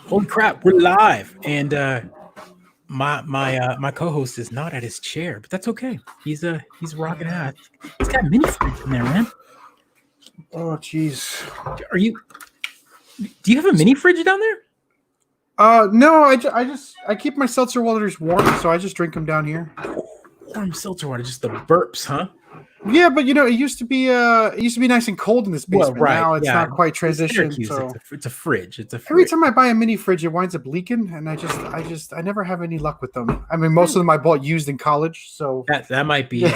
Holy crap, we're live, and my co-host is not at his chair, but that's okay. He's rocking out. He's got a mini fridge in there, man. Oh, jeez. Do you have a mini fridge down there? No, I keep my seltzer waters warm, so I just drink them down here. Warm seltzer water, just the burps, huh? Yeah, but it used to be nice and cold in this basement. Well, right, now it's not quite transitioned. So it's a fridge. It's a fridge. Every time I buy a mini fridge, it winds up leaking, and I never have any luck with them. I mean, most of them I bought used in college, so that might be it.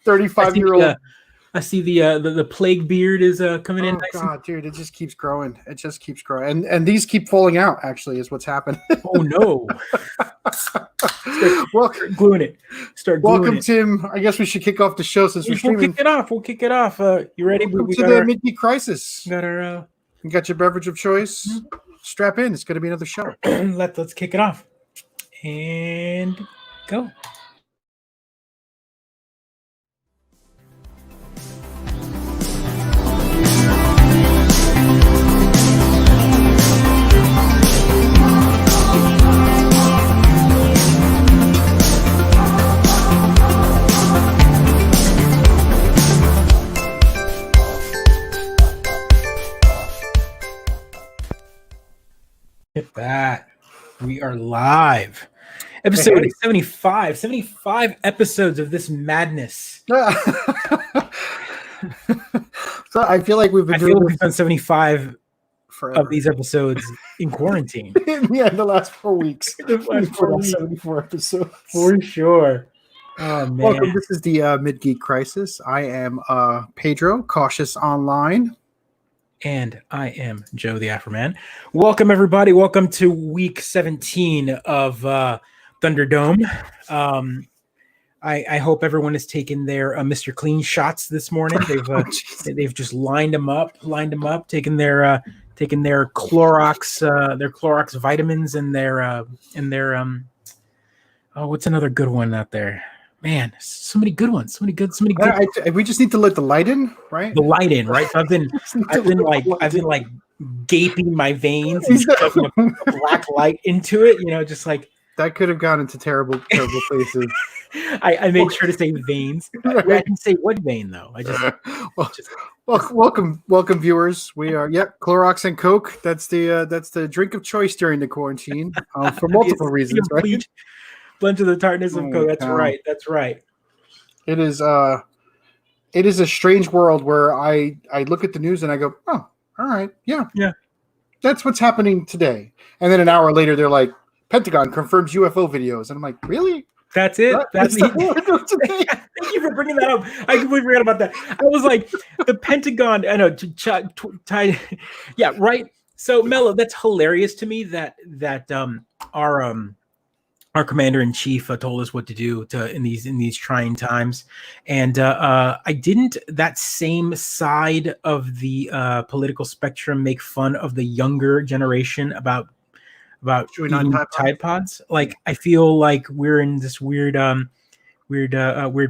35-year-old. I see the plague beard is coming in. Oh God, dude, it just keeps growing. It just keeps growing, and these keep falling out. Actually, is what's happened. Oh no! Start gluing it. Welcome, Tim. I guess we should kick off the show since we're streaming. We'll kick it off. You ready? Welcome to the Mid-Geek Crisis. Got our. You got your beverage of choice. Mm-hmm. Strap in. It's going to be another show. Let's kick it off and go. At that, we are live. Episode 75 episodes of this madness. So I feel like we've done 75 forever. Of these episodes in quarantine. Yeah, the last 4 weeks. 74 episodes. For sure. Oh, man. Welcome. This is the Mid-Geek Crisis. I am Pedro, Cautious Online. And I am Joe the Afroman. Welcome, everybody. Welcome to week 17 of Thunderdome. I hope everyone has taken their Mr. Clean shots this morning. They've just lined them up, taking their Clorox vitamins and their what's another good one out there? Man, so many good ones. So many good. We just need to let the light in, right? The light in, right? So I've been like gaping my veins and stuffing a black light into it. Just like that could have gone into terrible places. I made sure to say veins. I didn't say what vein though. I just welcome viewers. We are Clorox and Coke. That's the drink of choice during the quarantine for multiple reasons, right? Bleach. Blend to the tartness of Coke. That's right. It is a strange world where I look at the news and I go, oh, all right, yeah, that's what's happening today. And then an hour later, they're like, Pentagon confirms UFO videos, and I'm like, really? That's it. That's today. Thank you for bringing that up. I completely forgot about that. I was like, the Pentagon. I know. Yeah, right. So Mello, that's hilarious to me that our commander-in-chief told us what to do in these trying times, and I didn't that same side of the political spectrum make fun of the younger generation about eating Tide Pods. Like I feel like we're in this weird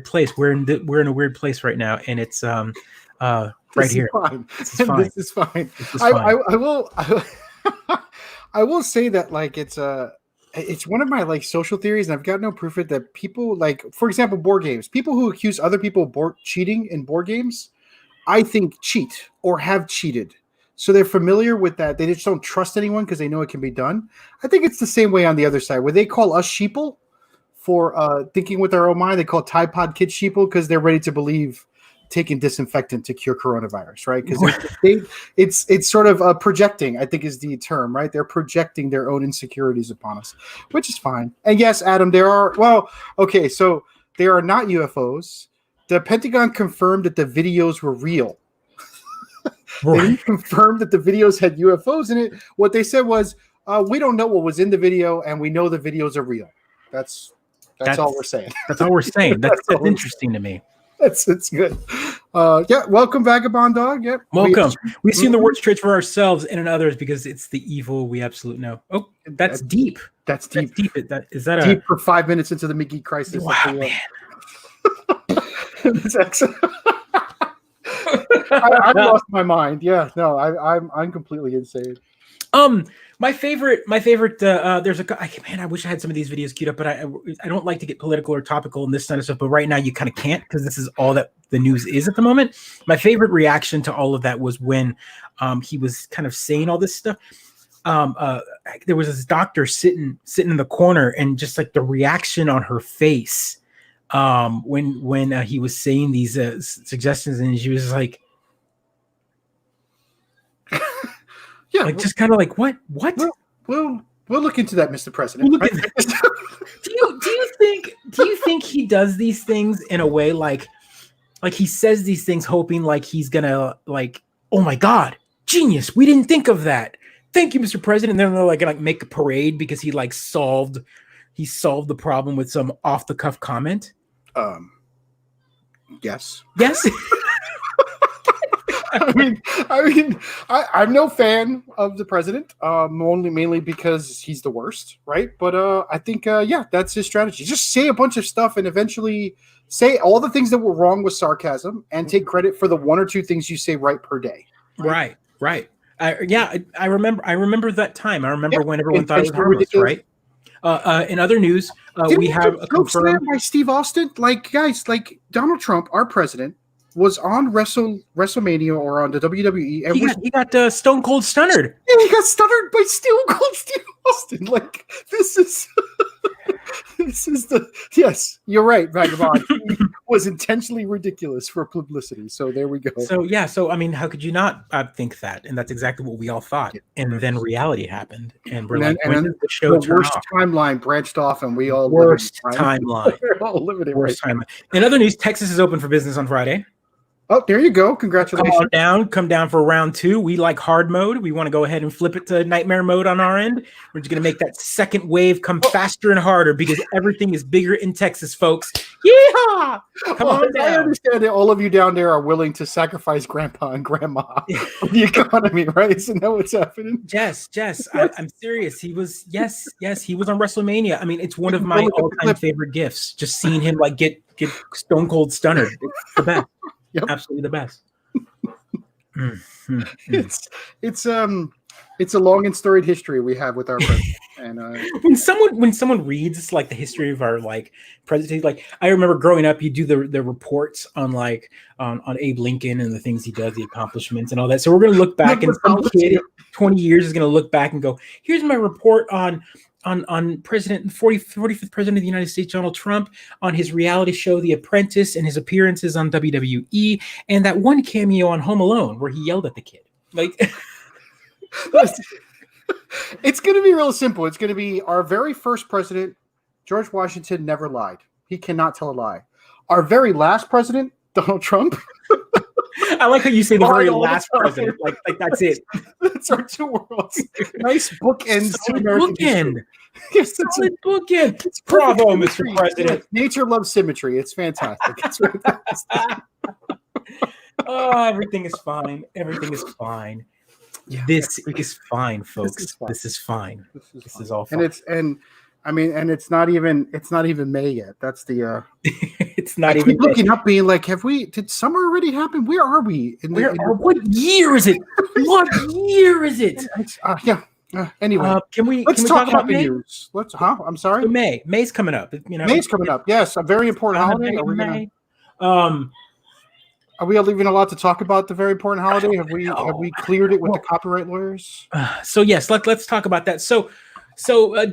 place. We're in a weird place right now, and it's right here. This is fine. I will say that like it's one of my like social theories, and I've got no proof of it, that people like, for example, board games. People who accuse other people of cheating in board games, I think cheat or have cheated. So they're familiar with that. They just don't trust anyone because they know it can be done. I think it's the same way on the other side, where they call us sheeple for thinking with our own mind. They call Tide Pod kids sheeple because they're ready to believe taking disinfectant to cure coronavirus, right? Because it's sort of projecting, I think is the term, right? They're projecting their own insecurities upon us, which is fine. And yes, Adam, so there are not UFOs. The Pentagon confirmed that the videos were real. Right. They confirmed that the videos had UFOs in it. What they said was, we don't know what was in the video, and we know the videos are real. That's all we're saying. That's all we're saying. That's interesting to me. It's good. Welcome, Vagabond Dog. Yep. Welcome. We've seen the worst traits for ourselves and in others because it's the evil we absolutely know. Oh, that's deep. That's deep. Is that deep for 5 minutes into the Mid-Geek Crisis? Wow, man. That's excellent. I lost my mind. Yeah, no, I'm completely insane. My favorite, there's man, I wish I had some of these videos queued up, but I don't like to get political or topical in this kind of stuff, but right now you kind of can't, because this is all that the news is at the moment. My favorite reaction to all of that was when he was kind of saying all this stuff. There was this doctor sitting in the corner, and just like the reaction on her face when he was saying these suggestions, and she was like, yeah, like just kind of like, what? We'll look into that, Mr. President. We'll look into do you think he does these things in a way like he says these things hoping like he's gonna like, oh my God, genius, we didn't think of that. Thank you, Mr. President. And then they're like make a parade because he solved the problem with some off the cuff comment. Yes. I'm no fan of the president, mainly because he's the worst, right? But I think, that's his strategy. Just say a bunch of stuff and eventually say all the things that were wrong with sarcasm and take credit for the one or two things you say right per day. Right. I remember that time. I remember when everyone thought it was harmless, right? In other news, we have a confirmed by Steve Austin. Like, guys, like Donald Trump, our president, was on WrestleMania or on the WWE. And he got Stone Cold Stunnered. Yeah, he got stunnered by Stone Cold Steve Austin. Like, this is yes, you're right, Vagabond. He was intentionally ridiculous for publicity. So there we go. So I mean, how could you not think that? And that's exactly what we all thought. And then reality happened, and we're when did the show turn worst off? Timeline branched off, and we all worst timeline. We're all living it. Worst timeline. In other news, Texas is open for business on Friday. Oh, there you go. Congratulations. Come down for round 2. We like hard mode. We want to go ahead and flip it to nightmare mode on our end. We're just going to make that second wave come faster and harder because everything is bigger in Texas, folks. Yeehaw! Come on down. I understand that all of you down there are willing to sacrifice grandpa and grandma for the economy, right? Isn't that what's happening? Jess, I'm serious. He was, he was on WrestleMania. I mean, it's one of my all-time favorite gifts. Just seeing him like get Stone Cold Stunnered. It's the best. Yep. Absolutely the best. It's a long and storied history we have with our president. And when someone reads like the history of our like president, like I remember growing up, you do the reports on like on Abe Lincoln and the things he does, the accomplishments and all that. So we're gonna look back, and some kid 20 years is gonna look back and go, here's my report on President 45th President of the United States, Donald Trump, on his reality show The Apprentice and his appearances on WWE, and that one cameo on Home Alone where he yelled at the kid. Like, it's going to be real simple. It's going to be our very first president, George Washington, never lied. He cannot tell a lie. Our very last president, Donald Trump. I like how you say the very last president. Like that's it. That's our two worlds. Nice bookends to American history. Yes, solid bookend. Bravo, Mr. President. Nature loves symmetry. It's fantastic. It's fantastic. Oh, everything is fine. Everything is fine. Yeah, this is fine, folks. This is fine. This is all fine. And it's not even May yet. That's the it's not I even keep looking up being like, did summer already happen? Where are we? What year is it? What year is it? Anyway, let's talk about May? News. I'm sorry. So May's coming up. May's coming up. Yes, a very important holiday. Are we even allowed to talk about the very important holiday? Have we cleared it with the copyright lawyers? So yes, let's talk about that. So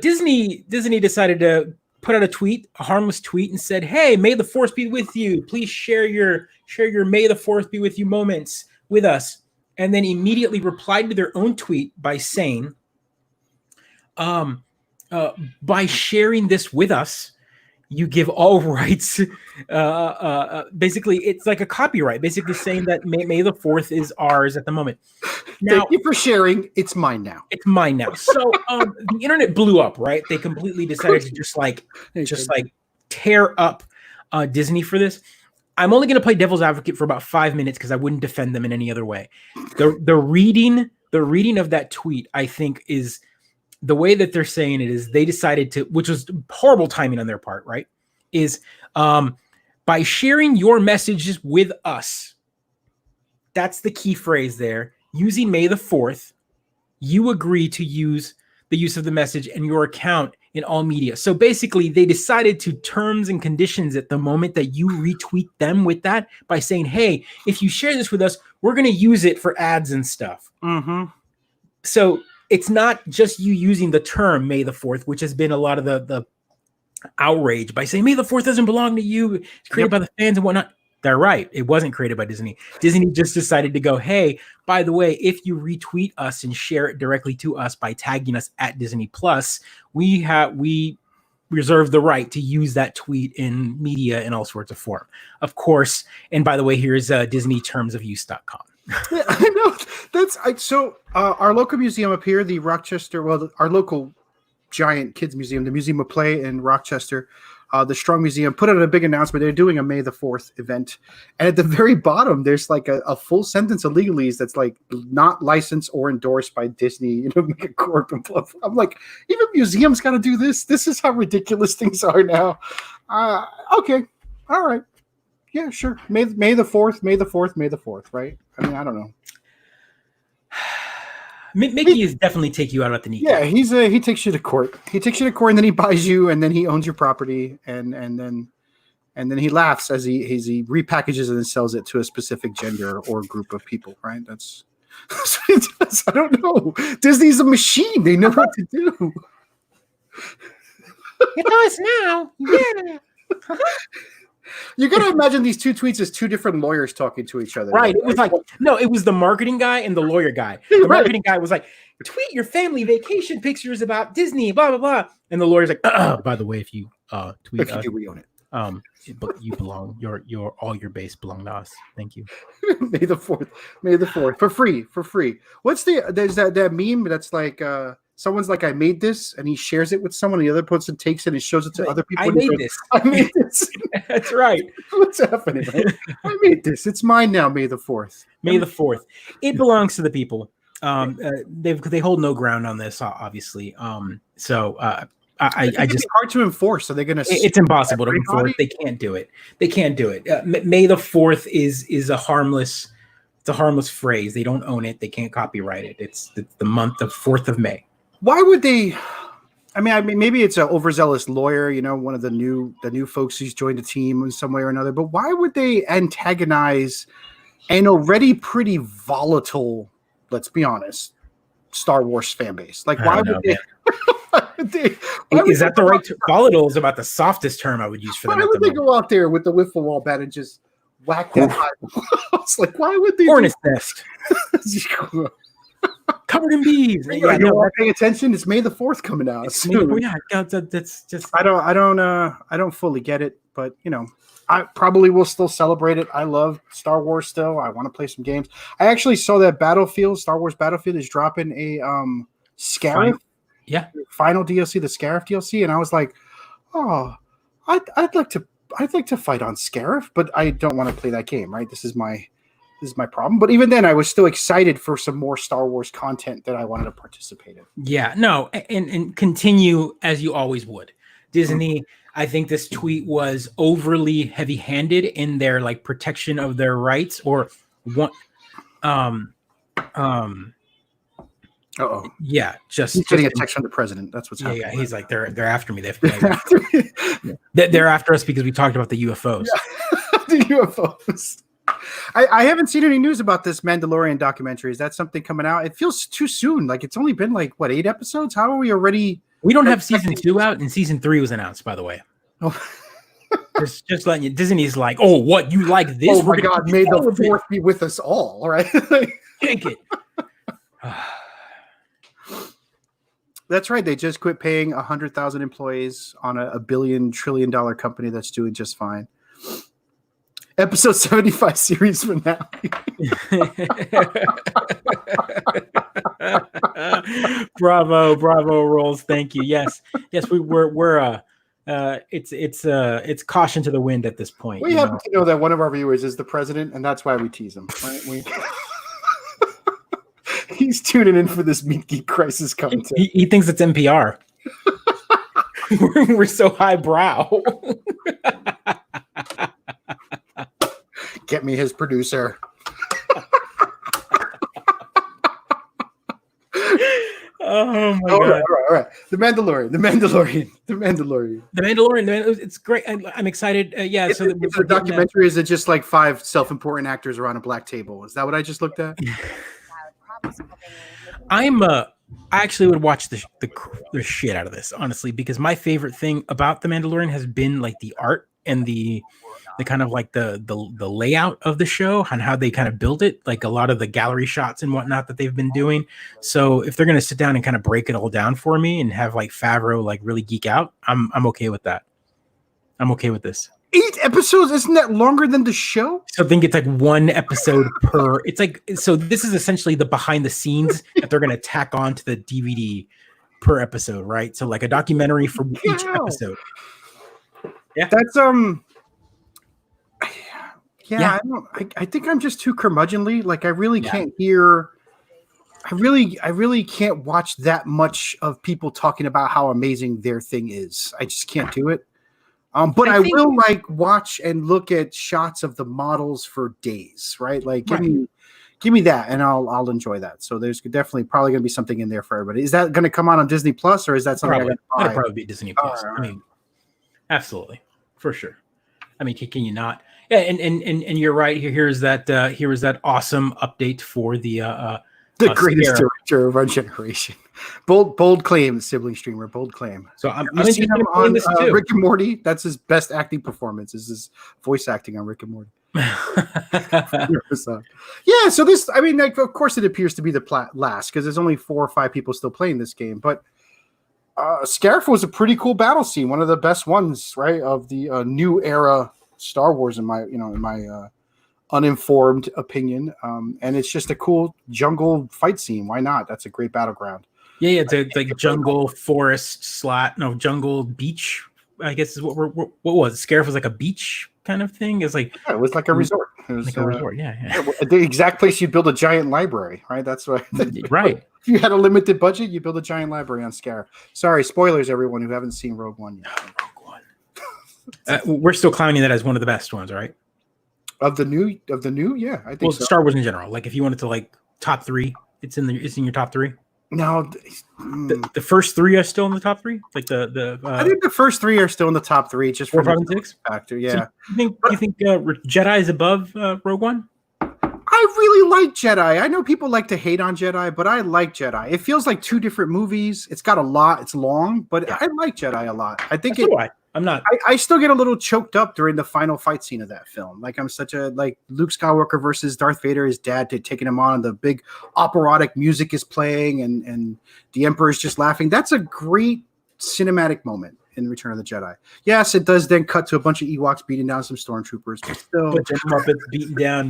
Disney decided to put out a harmless tweet, and said, "Hey, may the force be with you. Please share your May the force be with you moments with us." And then immediately replied to their own tweet by saying, "By sharing this with us, you give all rights." Basically, it's like a copyright. Basically, saying that May the 4th is ours at the moment. Now, thank you for sharing. It's mine now. It's mine now. So the internet blew up, right? They completely decided to just tear up Disney for this. I'm only going to play devil's advocate for about 5 minutes because I wouldn't defend them in any other way. The reading of that tweet, I think, is the way that they're saying it is they decided to, which was horrible timing on their part, right? Is by sharing your messages with us, That's the key phrase there. Using May the 4th, you agree to use the use of the message and your account in all media. So basically, they decided to terms and conditions at the moment that you retweet them with that by saying, hey, if you share this with us, we're going to use it for ads and stuff. Mm-hmm. So it's not just you using the term May the 4th, which has been a lot of the outrage by saying May the 4th doesn't belong to you. It's created by the fans and whatnot. They're right. It wasn't created by Disney. Disney just decided to go, hey, by the way, if you retweet us and share it directly to us by tagging us at Disney Plus, we reserve the right to use that tweet in media in all sorts of form. Of course. And by the way, here's DisneyTermsOfUse.com. Yeah, I know. Our local museum up here, the Rochester, our local giant kids museum, the Museum of Play in Rochester, the Strong Museum, put out a big announcement. They're doing a May the 4th event. And at the very bottom, there's like a full sentence of legalese that's like not licensed or endorsed by Disney, Corp and blah. I'm like, even museums got to do this. This is how ridiculous things are now. Okay. All right. Yeah, sure. May the 4th, May the 4th, May the 4th, right? I mean, I don't know. Mickey is definitely take you out at the knee. Yeah, he takes you to court. He takes you to court, and then he buys you, and then he owns your property, and then he laughs as he repackages it and sells it to a specific gender or group of people. Right? That's I don't know. Disney's a machine. They know what to do. It does now. Yeah. You got to imagine these two tweets as two different lawyers talking to each other. Right. It was like, no, it was the marketing guy and the lawyer guy. The marketing guy was like, tweet your family vacation pictures about Disney, blah, blah, blah. And the lawyer's like, by the way, if you tweet us, we own it. You belong, your all your base belong to us. Thank you. May the 4th. For free. What's there's that meme that's like, someone's like, I made this, and he shares it with someone, and the other person takes it and shows it to other people. I made this. That's right. What's happening? Right? I made this. It's mine now, May the 4th. May the 4th. It belongs to the people. They hold no ground on this, obviously. I just hard to enforce. So they're going to. It's impossible to enforce. They can't do it. May the 4th is a harmless. It's a harmless phrase. They don't own it. They can't copyright it. It's the month of 4th of May. Why would they? I mean, maybe it's an overzealous lawyer, one of the new folks who's joined the team in some way or another. But why would they antagonize an already pretty volatile, let's be honest, Star Wars fan base? Like, why would they? Is that the right term? Volatile is about the softest term I would use for them. Why would they go out there with the wiffle ball bat and just whack that high? It's like, why would they? Hornet's nest. Covered in bees. Yeah, you're paying attention. It's May the 4th coming out. That's just. I don't fully get it, but I probably will still celebrate it. I love Star Wars still. I want to play some games. I actually saw that Star Wars Battlefield is dropping a Scarif. Final DLC, the Scarif DLC, and I was like, oh, I'd like to fight on Scarif, but I don't want to play that game. Right? This is my problem. But even then, I was still excited for some more Star Wars content that I wanted to participate in. Yeah, no, and continue as you always would. Disney, I think this tweet was overly heavy-handed in their protection of their rights or one. Yeah, he's getting a text from the president. That's what's happening. Yeah, he's like, they're after me. They're after us because we talked about the UFOs. Yeah. The UFOs. I haven't seen any news about this Mandalorian documentary. Is that something coming out? It feels too soon. Like it's only been 8 episodes? How are we already? We don't have season 2 out, and season 3 was announced, by the way. Oh. just letting you. Disney's like, oh, what, you like this? Oh my God, may the 4th be with us all. All right, take it. That's right. They just quit paying 100,000 employees on a $1 trillion company that's doing just fine. Episode 75 series from now. Bravo, Rolls. Thank you. Yes, we're it's caution to the wind at this point. We happen to know that one of our viewers is the president, and that's why we tease him. Right? He's tuning in for this Mid-Geek crisis content. He thinks it's NPR. We're so highbrow. Get me his producer. Oh my All god! right, all right. The Mandalorian. It's great. I'm excited. Yeah. Is So it a documentary? Or is it just like 5 self-important actors around a black table? Is that what I just looked at? I actually would watch the shit out of this, honestly, because my favorite thing about the Mandalorian has been like the art and the kind of like the layout of the show and how they kind of built it, like a lot of the gallery shots and whatnot that they've been doing. So if they're gonna sit down and kind of break it all down for me and have like Favreau like really geek out, I'm okay with that. I'm okay with this. 8 episodes? Isn't that longer than the show? So I think it's like 1 episode per. It's like, so this is essentially the behind the scenes that they're gonna tack on to the DVD per episode, right? So like a documentary for each episode. Yeah, that's Yeah. I think I'm just too curmudgeonly. Like I really can't hear. I really can't watch that much of people talking about how amazing their thing is. I just can't do it. But I will like watch and look at shots of the models for days, right? Like give me that, and I'll enjoy that. So there's definitely probably going to be something in there for everybody. Is that going to come out on Disney Plus, or is that something It'll probably be Disney Plus. I mean, absolutely, for sure. I mean, can you not? Yeah, and you're right. Here is that awesome update for the greatest director of our generation. Bold claim, sibling streamer. Bold claim. So I'm interested him on this too. Rick and Morty. That's his best acting performance. Is his voice acting on Rick and Morty. Yeah. So this, I mean, like, of course, it appears to be the last because there's only 4 or 5 people still playing this game. But Scarif was a pretty cool battle scene. One of the best ones, right, of the new era Star Wars, in my uninformed opinion. And it's just a cool jungle fight scene. Why not? That's a great battleground. Yeah, it's like jungle forest jungle beach. I guess is what was it? Scarif was like a beach kind of thing. It's like it was like a resort. It was like a resort. Yeah. The exact place you build a giant library, right? That's right. Right. If you had a limited budget, you build a giant library on Scarif. Sorry, spoilers, everyone who haven't seen Rogue One yet. Rogue One. We're still clowning that as one of the best ones, right? Of the new, yeah, I think. Well, so. Star Wars in general. Like if you wanted to like top 3, it's in your top 3. No, the first 3 are still in the top 3. Like I think the first 3 are still in the top 3, just 4, 5, and 6 factor. Yeah. So you think Jedi is above Rogue One? I really like Jedi. I know people like to hate on Jedi, but I like Jedi. It feels like 2 different movies. It's got a lot. It's long, but I like Jedi a lot. I think I'm not. I still get a little choked up during the final fight scene of that film. Like I'm such a Luke Skywalker versus Darth Vader, his dad taking him on, and the big operatic music is playing, and the Emperor is just laughing. That's a great cinematic moment in Return of the Jedi. Yes, it does then cut to a bunch of Ewoks beating down some stormtroopers, but still, bunch of Muppets beating down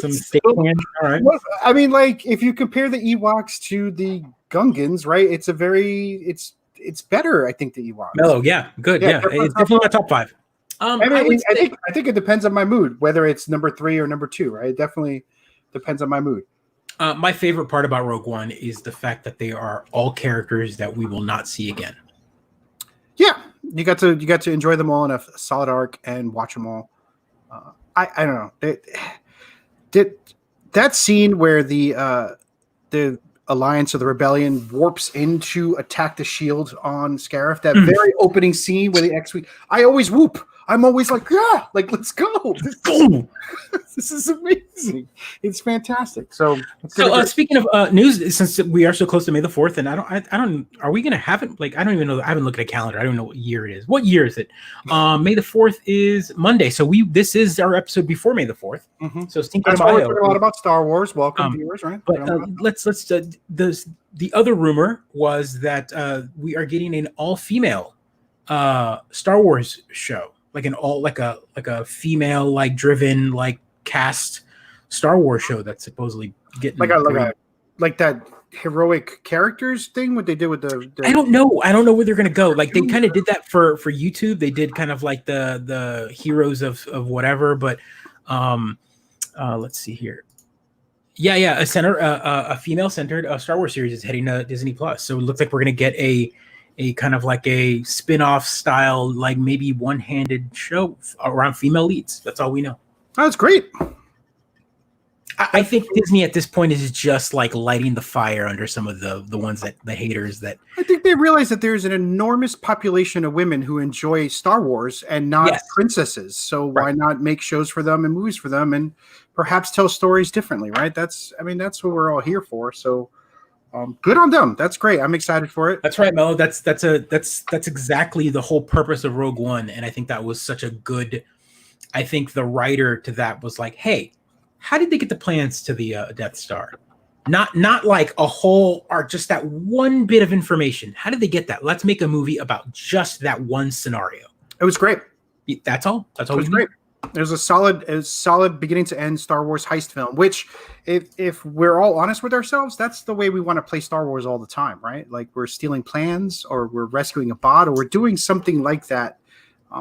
some state hands. All right. I mean, like if you compare the Ewoks to the Gungans, right? It's better, I think, the Ewoks. Mellow, yeah, good, yeah. It's definitely my top 5. I think it depends on my mood, whether it's number 3 or number 2, right? It definitely depends on my mood. My favorite part about Rogue One is the fact that they are all characters that we will not see again. Yeah, you got to enjoy them all in a solid arc and watch them all. I don't know. That scene where the Alliance or the Rebellion warps in to attack the shield on Scarif, that very opening scene where the X-Wing, I always whoop. I'm always like, yeah, like let's go. This is amazing. It's fantastic. So speaking of news, since we are so close to May the 4th, and I don't, are we gonna have it? Like I don't even know. I haven't looked at a calendar. I don't know what year it is. What year is it? May the 4th is Monday. So this is our episode before May the 4th. Mm-hmm. So that's why we're talking a lot about Star Wars. Welcome, viewers, right? But the other rumor was that we are getting an all-female Star Wars show. Like a female driven cast Star Wars show that's supposedly getting like that heroic characters thing. What they did with the I don't know where they're gonna go. Like they kind of did that for YouTube. They did kind of like the heroes of whatever. But let's see here. Yeah, a female centered Star Wars series is heading to Disney Plus. So it looks like we're gonna get a kind of like a spin-off style, like maybe one-handed show around female leads. That's all we know. Oh, that's great. I think Disney at this point is just like lighting the fire under some of the ones that the haters that. I think they realize that there's an enormous population of women who enjoy Star Wars and not Yes. princesses. So why not make shows for them and movies for them and perhaps tell stories differently, right? That's what we're all here for. So good on them. That's great. I'm excited for it. That's right, Mello. That's exactly the whole purpose of Rogue One, and I think that was such a good. I think the writer to that was like, hey, how did they get the plans to the Death Star? Not like a whole or just that one bit of information. How did they get that? Let's make a movie about just that one scenario. It was great. That's all. That's all. It was great. There's a solid beginning to end Star Wars heist film, which if we're all honest with ourselves, that's the way we want to play Star Wars all the time, right? Like we're stealing plans or we're rescuing a bot or we're doing something like that.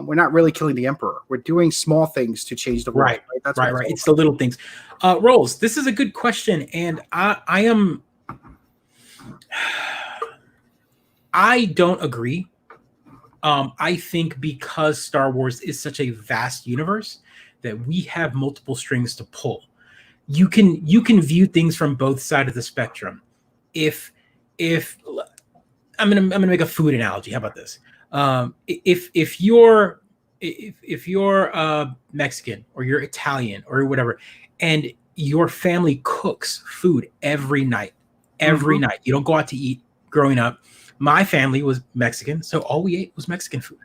We're not really killing the Emperor. We're doing small things to change the world. Right. That's right. It's the little things. Rolls, this is a good question. And I don't agree. I think because Star Wars is such a vast universe that we have multiple strings to pull. You can view things from both sides of the spectrum. If I'm gonna make a food analogy. How about this? If you're Mexican or you're Italian or whatever, and your family cooks food every night, you don't go out to eat. Growing up, my family was Mexican, so all we ate was Mexican food.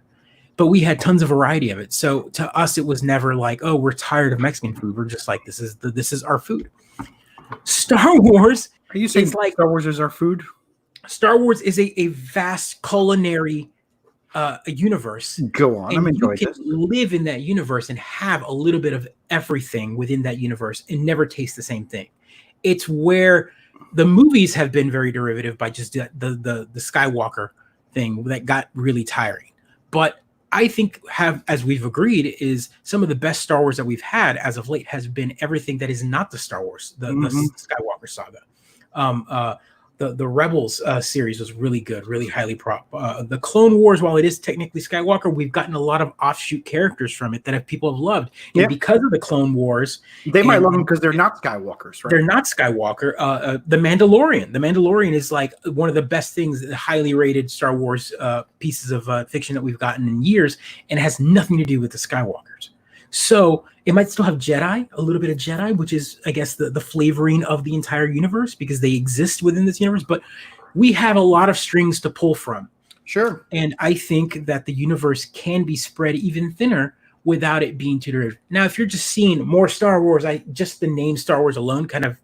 But we had tons of variety of it. So to us, it was never like, oh, we're tired of Mexican food. We're just like, this is our food. Star Wars. Are you saying like Star Wars is our food? Star Wars is a vast culinary universe. Go on. I'm enjoying this. You can live in that universe and have a little bit of everything within that universe and never taste the same thing. It's where the movies have been very derivative by just the Skywalker thing that got really tiring. But I think as we've agreed, is some of the best Star Wars that we've had as of late has been everything that is not the Star Wars, the Skywalker saga. The Rebels series was really good, really highly the Clone Wars, while it is technically Skywalker, we've gotten a lot of offshoot characters from it that people have loved. And because of the Clone Wars, they might love them because they're not Skywalkers, right? They're not Skywalker. The Mandalorian. The Mandalorian is like one of the best things, highly rated Star Wars pieces of fiction that we've gotten in years, and it has nothing to do with the Skywalkers. So it might still have Jedi, a little bit of Jedi, which is, I guess, the flavoring of the entire universe because they exist within this universe. But we have a lot of strings to pull from. Sure. And I think that the universe can be spread even thinner without it being too derivative. Now, if you're just seeing more Star Wars, just the name Star Wars alone kind of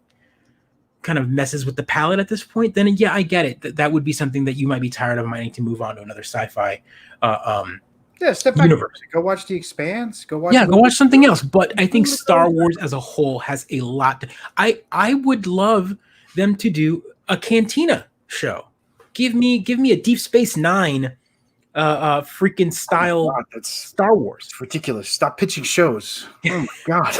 messes with the palette at this point, then yeah, I get it. That would be something that you might be tired of, might need to move on to another sci-fi step back. Universe. Go watch The Expanse. Go watch something else. But I think Star Wars as a whole has a lot. I would love them to do a Cantina show. Give me a Deep Space Nine, freaking style. God, that's Star Wars. It's ridiculous. Stop pitching shows. Oh my God.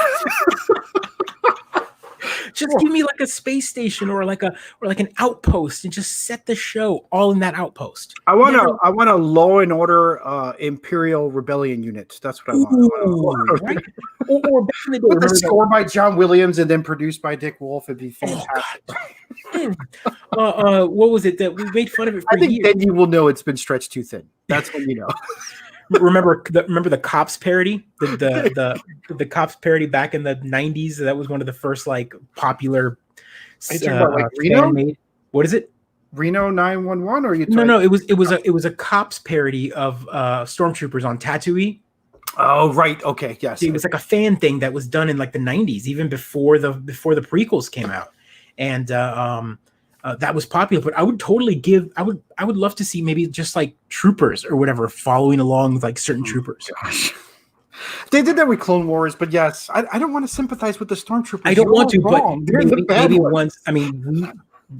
Just give me like a space station or like an outpost and just set the show all in that outpost. I want a Law and Order Imperial Rebellion unit. That's what I want. Right? or with the score by John Williams and then produced by Dick Wolf. It'd be fantastic. What was it that we made fun of it for years? I think then you will know it's been stretched too thin. That's when you know. Remember the Cops parody, the Cops parody back in the 90s. That was one of the first like popular. Reno? What is it? Reno 911 or you? No. It was a Cops parody of stormtroopers on Tatooine. Oh right, okay, yes. It was like a fan thing that was done in like the 90s, even before the prequels came out, and that was popular. But I would totally I would love to see maybe just like troopers or whatever following along with like certain troopers. Gosh. They did that with Clone Wars, but yes, I don't want to sympathize with the stormtroopers. I don't want to, but maybe once. I mean,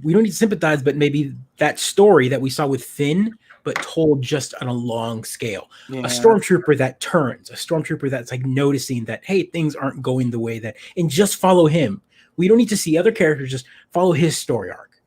we don't need to sympathize, but maybe that story that we saw with Finn, but told just on a long scale. Yeah. A stormtrooper that turns, a stormtrooper that's like noticing that, hey, things aren't going the way that, and just follow him. We don't need to see other characters, just follow his story arc.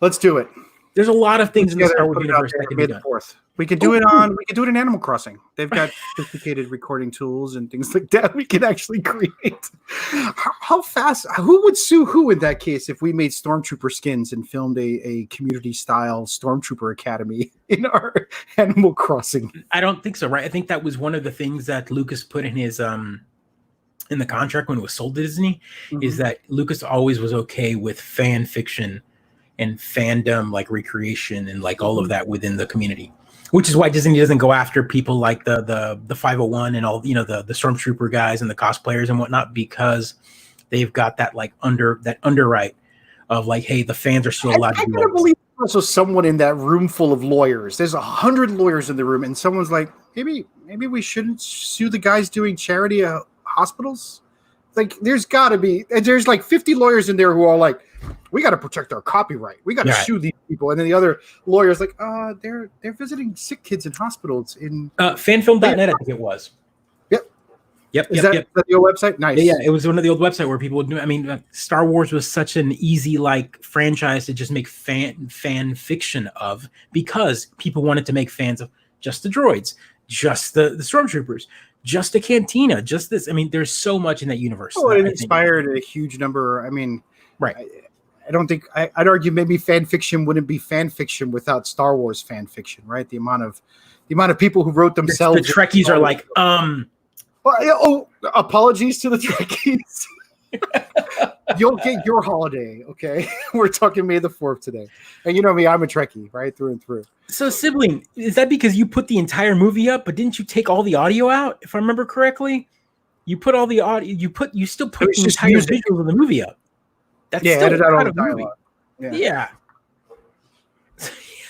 Let's do it. There's a lot of things in the Together Star and Wars put it out universe there that can May be the done. 4th. We could do it on. We could do it in Animal Crossing. They've got sophisticated recording tools and things like that. We can actually create. How fast? Who would sue who in that case if we made stormtrooper skins and filmed a community style stormtrooper academy in our Animal Crossing? I don't think so, right? I think that was one of the things that Lucas put in his in the contract when it was sold to Disney, is that Lucas always was okay with fan fiction and fandom, like recreation and like all of that within the community. Which is why Disney doesn't go after people like the 501 and all, the Stormtrooper guys and the cosplayers and whatnot, because they've got that like underwrite of like, hey, the fans are still allowed to do I believe there's also someone in that room full of lawyers. There's 100 lawyers in the room, and someone's like, maybe we shouldn't sue the guys doing charity hospitals. Like, there's got to be. There's like 50 lawyers in there who are like, we got to protect our copyright. We got to sue these people. And then the other lawyer's like, they're visiting sick kids in hospitals in fanfilm.net, I think it was. Yep. Is that the old website? Nice. Yeah, it was one of the old website where people would do. I mean, Star Wars was such an easy like franchise to just make fan fiction of, because people wanted to make fans of just the droids, just the stormtroopers, just a cantina, just this. I mean, there's so much in that universe. Oh, it inspired a huge number. I mean, right. I don't think I'd argue maybe fan fiction wouldn't be fan fiction without Star Wars fan fiction, right? The amount of people who wrote themselves. The Trekkies are like, apologies to the Trekkies. You'll get your holiday, okay? We're talking May the 4th today. And you know me, I'm a Trekkie, right? Through and through. So, sibling, is that because you put the entire movie up, but didn't you take all the audio out? If I remember correctly, you put all the audio, you still put the entire visuals of the movie up. That's still edit out all the dialogue. movie. Yeah.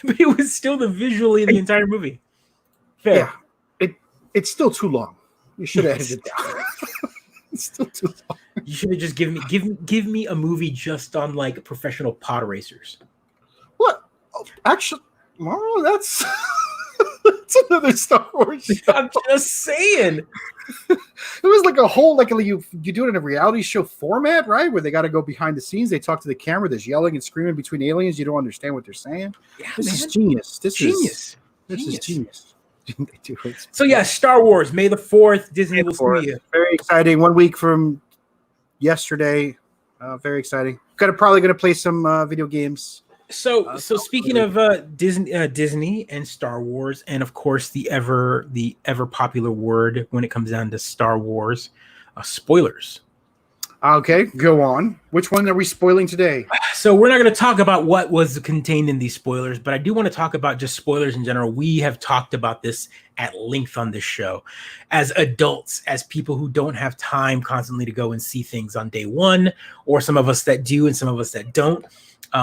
But it was still visually the entire movie. Fair. Yeah. It's still too long. You should have edited it down. It's still too long. You should have just give me a movie just on like professional pod racers. What? Oh, actually, well, that's another Star Wars show. I'm just saying. It was like a whole you do it in a reality show format, right? Where they got to go behind the scenes. They talk to the camera. There's yelling and screaming between aliens. You don't understand what they're saying. Yeah, this is genius. This is genius. So yeah, Star Wars, May the 4th, Disney will see you. Very exciting. 1 week from yesterday. Very exciting. Probably gonna play some video games. So speaking of Disney and Star Wars, and of course the ever popular word when it comes down to Star Wars, spoilers. Okay, go on. Which one are we spoiling today? So we're not going to talk about what was contained in these spoilers, but I do want to talk about just spoilers in general. We have talked about this at length on this show as adults, as people who don't have time constantly to go and see things on day one, or some of us that do and some of us that don't.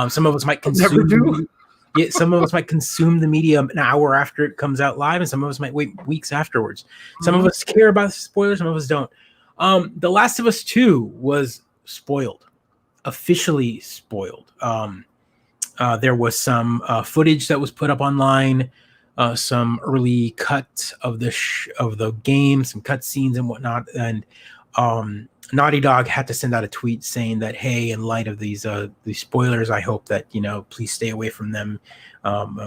Some of us might consume. Yeah, some of us might consume the media an hour after it comes out live, and some of us might wait weeks afterwards. Some of us care about spoilers, some of us don't. The Last of Us 2 was spoiled, officially spoiled. There was some footage that was put up online, some early cut of the game, some cut scenes and whatnot. And Naughty Dog had to send out a tweet saying that, hey, in light of these spoilers, I hope that, please stay away from them.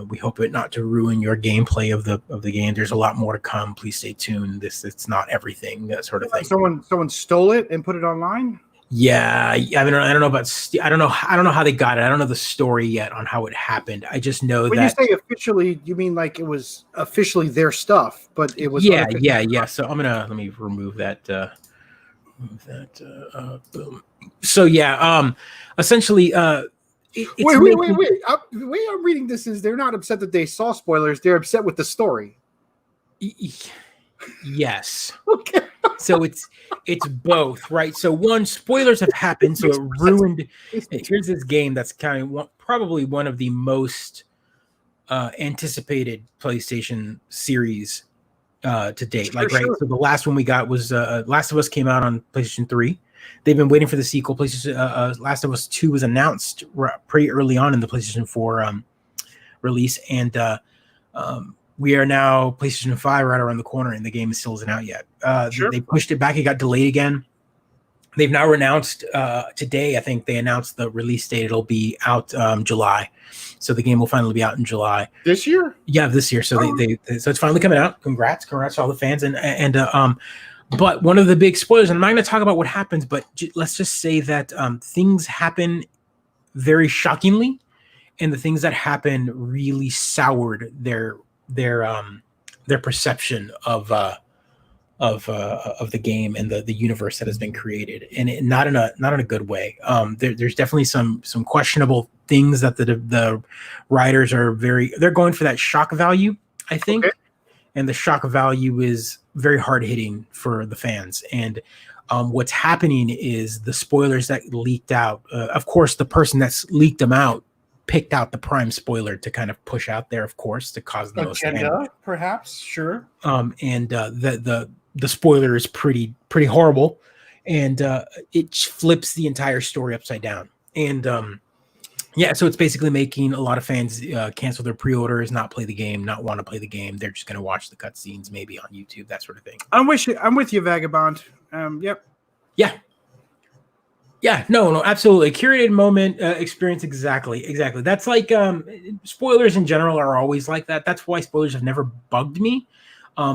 We hope it not to ruin your gameplay of the game. There's a lot more to come. Please stay tuned. It's not everything, that sort of thing. Someone stole it and put it online? Yeah, I don't know about. I don't know how they got it. I don't know the story yet on how it happened. I just know when that. When you say officially, you mean like it was officially their stuff, but it was. Yeah. So let me remove that. Boom. So yeah, essentially, wait. The way I'm reading this is they're not upset that they saw spoilers. They're upset with the story. Yes. Okay. So it's both, right? So one, spoilers have happened, so it ruined. Here's this game that's kind of probably one of the most anticipated PlayStation series to date. Right. So the last one we got was Last of Us came out on PlayStation 3. They've been waiting for the sequel. PlayStation Last of Us 2 was announced pretty early on in the PlayStation 4 release, and we are now PlayStation 5 right around the corner, and the game still isn't out yet. They pushed it back. It got delayed again. They've now announced today. I think they announced the release date. It'll be out July, so the game will finally be out in July this year. Yeah, this year. So they so it's finally coming out. Congrats to all the fans. But one of the big spoilers, and I'm not going to talk about what happens, but let's just say that things happen very shockingly, and the things that happen really soured their perception of the game and the universe that has been created, and not in a good way. There's definitely some questionable things that the writers they're going for that shock value, I think, okay. And the shock value is very hard hitting for the fans. And what's happening is the spoilers that leaked out. Of course, the person that's leaked them out picked out the prime spoiler to kind of push out there, of course, to cause the most damage. Perhaps, sure. And the spoiler is pretty horrible, and it flips the entire story upside down. And so it's basically making a lot of fans cancel their pre-orders, not play the game, not want to play the game. They're just going to watch the cutscenes, maybe on YouTube, that sort of thing. I'm with you, Vagabond. Yep. Yeah, no, absolutely. Curated moment experience, exactly. That's like spoilers in general are always like that. That's why spoilers have never bugged me.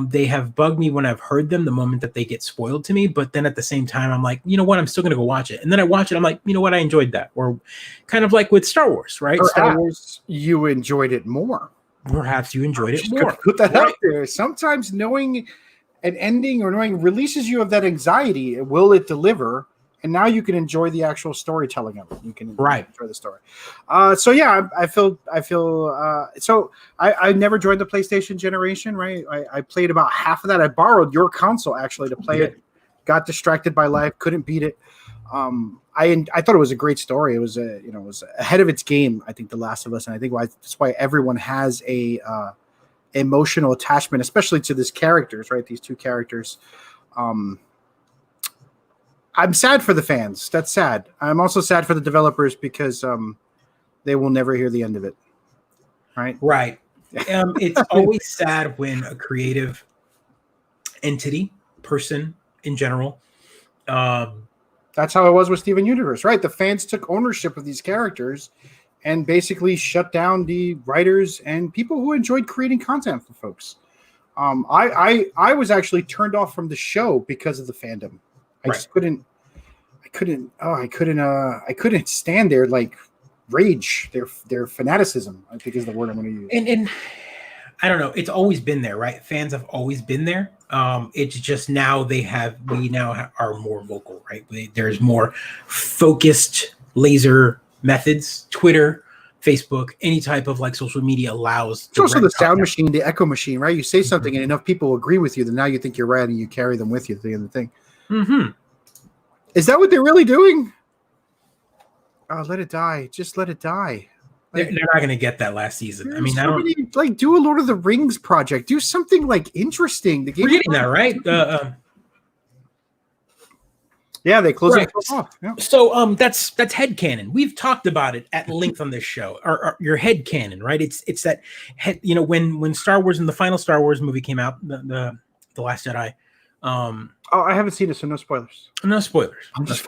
They have bugged me when I've heard them the moment that they get spoiled to me, but then at the same time, I'm like, you know what? I'm still going to go watch it. And then I watch it. I'm like, you know what? I enjoyed that. Or kind of like with Star Wars, right? Star Wars, you enjoyed it more. Perhaps you enjoyed it more. Put that out there. Sometimes knowing an ending or knowing releases you of that anxiety. Will it deliver? And now you can enjoy the actual storytelling of it. You can enjoy the story. So yeah, I feel. So I never joined the PlayStation generation, right? I played about half of that. I borrowed your console actually to play it. Got distracted by life, couldn't beat it. I thought it was a great story. It was it was ahead of its game. I think The Last of Us, and I think that's why everyone has a emotional attachment, especially to these characters, right? These two characters. I'm sad for the fans. That's sad. I'm also sad for the developers because they will never hear the end of it. Right. It's always sad when a creative entity, person in general. That's how it was with Steven Universe, right? The fans took ownership of these characters and basically shut down the writers and people who enjoyed creating content for folks. I was actually turned off from the show because of the fandom. I just couldn't stand their like rage, their fanaticism, I think is the word I'm going to use. And I don't know, it's always been there, right? Fans have always been there. It's just now we now are more vocal, right? There's more focused laser methods, Twitter, Facebook, any type of like social media allows. It's also the sound machine, the echo machine, right? You say something and enough people agree with you, then now you think you're right and you carry them with you to the end of the thing. Mm-hmm. Is that what they're really doing? Oh, let it die. Just let it die. They're not going to get that last season. I mean, I don't like do a Lord of the Rings project. Do something like interesting. The game. We're getting that right. Yeah, they close it off. Yeah. So that's headcanon. We've talked about it at length on this show. Or your headcanon, right? It's that head. When Star Wars and the final Star Wars movie came out, the Last Jedi. I haven't seen it, so no spoilers. No spoilers. I'm just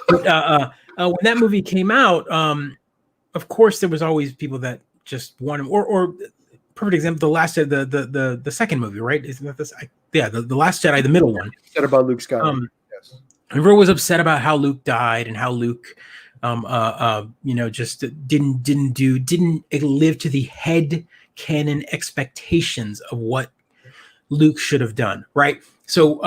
but, when that movie came out, of course there was always people that just wanted, or perfect example, the second movie, right? Isn't that this? The Last Jedi, the middle one. Said about Luke Skywalker. Yes. Everyone was upset about how Luke died and how Luke, just didn't live to the head canon expectations of what Luke should have done, right? So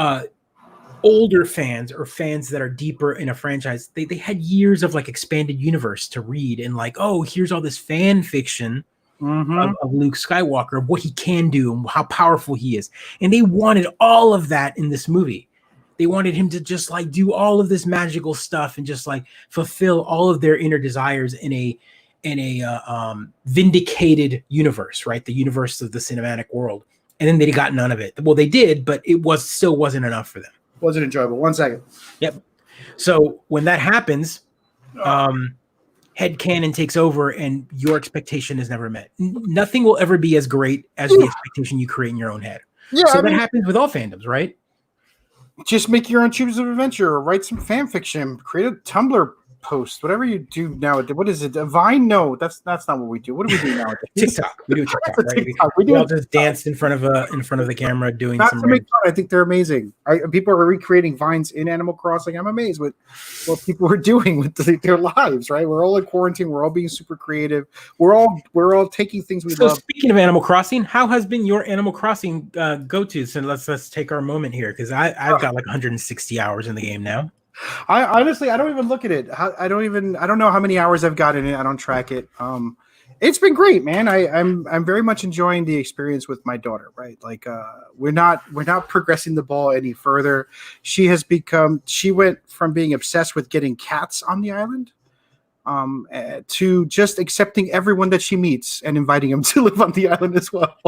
older fans or fans that are deeper in a franchise, they had years of like expanded universe to read and like, oh, here's all this fan fiction of Luke Skywalker, of what he can do and how powerful he is. And they wanted all of that in this movie. They wanted him to just like do all of this magical stuff and just like fulfill all of their inner desires in a vindicated universe, right? The universe of the cinematic world. And then they got none of it. Well, they did, but it still wasn't enough for them. Wasn't enjoyable. 1 second. Yep. So when that happens, headcanon takes over and your expectation is never met. Nothing will ever be as great as the expectation you create in your own head. Yeah, so that happens with all fandoms, right? Just make your own choose of adventure, or write some fan fiction, create a Tumblr post, whatever you do now. What is it? A Vine? No, that's not what we do. What do we do nowadays? TikTok. We do TikTok, right? TikTok. We all just danced in front of the camera doing not some. To make fun. I think they're amazing. People are recreating Vines in Animal Crossing. I'm amazed with what people are doing with their lives. Right? We're all in quarantine. We're all being super creative. We're all taking things we love. Speaking of Animal Crossing, how has been your Animal Crossing go-to? So let's take our moment here, because I've got like 160 hours in the game now. I honestly, I don't even look at it. I don't know how many hours I've got in it. I don't track it. It's been great, man. I'm very much enjoying the experience with my daughter. Right, like we're not progressing the ball any further. She went from being obsessed with getting cats on the island, to just accepting everyone that she meets and inviting them to live on the island as well.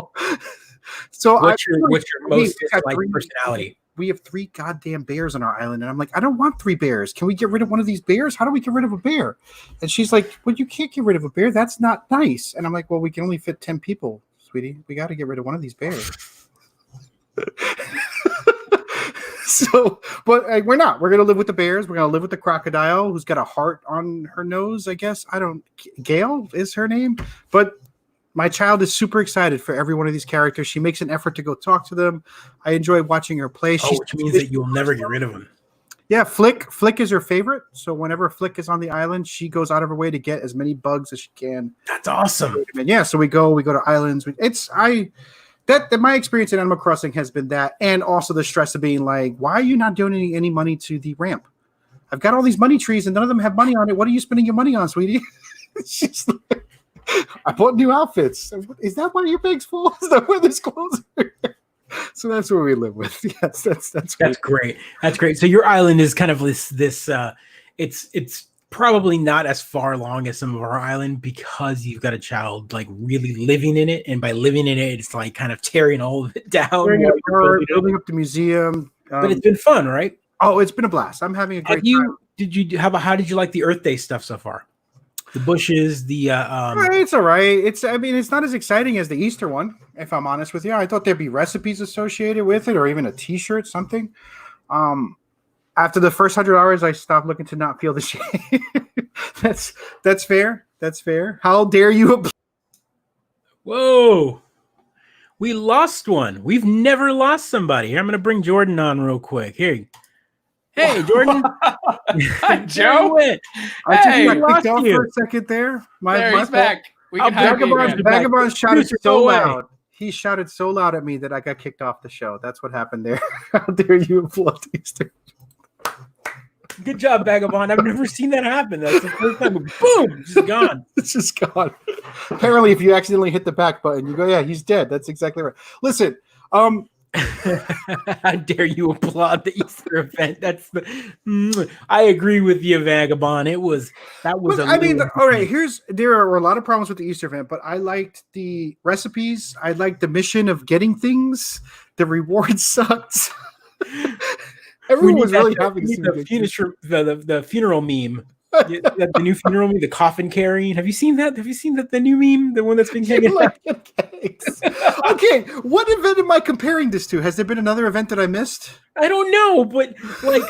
So what's your most disliked personality? We have 3 goddamn bears on our island. And I'm like, I don't want 3 bears. Can we get rid of one of these bears? How do we get rid of a bear? And she's like, well, you can't get rid of a bear. That's not nice. And I'm like, well, we can only fit 10 people, sweetie. We got to get rid of one of these bears. So, but we're not. We're going to live with the bears. We're going to live with the crocodile who's got a heart on her nose, I guess. Gail is her name. But my child is super excited for every one of these characters. She makes an effort to go talk to them. I enjoy watching her play. Which means that you'll never get rid of them. Yeah, Flick is her favorite. So whenever Flick is on the island, she goes out of her way to get as many bugs as she can. That's awesome. And yeah, so we go to islands. That my experience in Animal Crossing has been that, and also the stress of being like, why are you not donating any money to the ramp? I've got all these money trees and none of them have money on it. What are you spending your money on, sweetie? She's like, I bought new outfits. Is that why your bag's full? Is that where this clothes are? So that's where we live with. Yes, that's great. That's great. So your island is kind of this it's probably not as far along as some of our island, because you've got a child like really living in it, and by living in it, it's like kind of tearing all of it down, building up the museum. But it's been fun, right? Oh, it's been a blast. I'm having a great time. How did you like the Earth Day stuff so far? The bushes, it's all right. It's not as exciting as the Easter one, if I'm honest with you. I thought there'd be recipes associated with it, or even a T-shirt, something. After the first 100 hours, I stopped looking to not feel the shame. That's fair. That's fair. How dare you? Whoa, we lost one. We've never lost somebody. Here, I'm going to bring Jordan on real quick. Here. Hey, Jordan. Joe. I lost you for a second there. He's back. Vagabond shouted so loud. He shouted so loud at me that I got kicked off the show. That's what happened there. How dare you applaud Easter? Good job, Vagabond. I've never seen that happen. That's the first time. Boom! Just gone. It's just gone. Apparently, if you accidentally hit the back button, you go, yeah, he's dead. That's exactly right. Listen, how dare you applaud the Easter event? I agree with you, Vagabond. All right, there are a lot of problems with the Easter event, but I liked the recipes. I liked the mission of getting things. The reward sucked. Everyone was really having the funeral meme. The new funeral meme, the coffin carrying. Have you seen that? The new meme, the one that's been taken? Okay, what event am I comparing this to? Has there been another event that I missed? I don't know, but like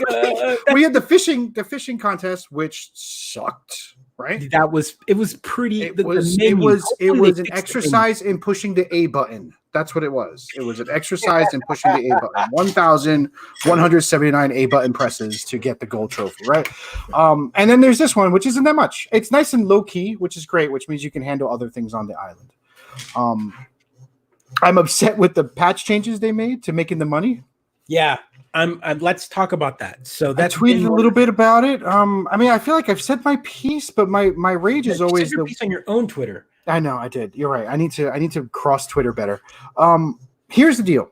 we had the fishing contest, which sucked. Right? It was pretty. It was an exercise in pushing the A button. That's what it was. It was an exercise in pushing the A button. 1,179 A button presses to get the gold trophy, right? And then there's this one, which isn't that much. It's nice and low key, which is great, which means you can handle other things on the island. I'm upset with the patch changes they made to making the money. Yeah. Let's talk about that. So I tweeted a little bit about it. I feel like I've said my piece, but my rage is always your piece on your own Twitter. I know I did. You're right. I need to cross Twitter better. Here's the deal.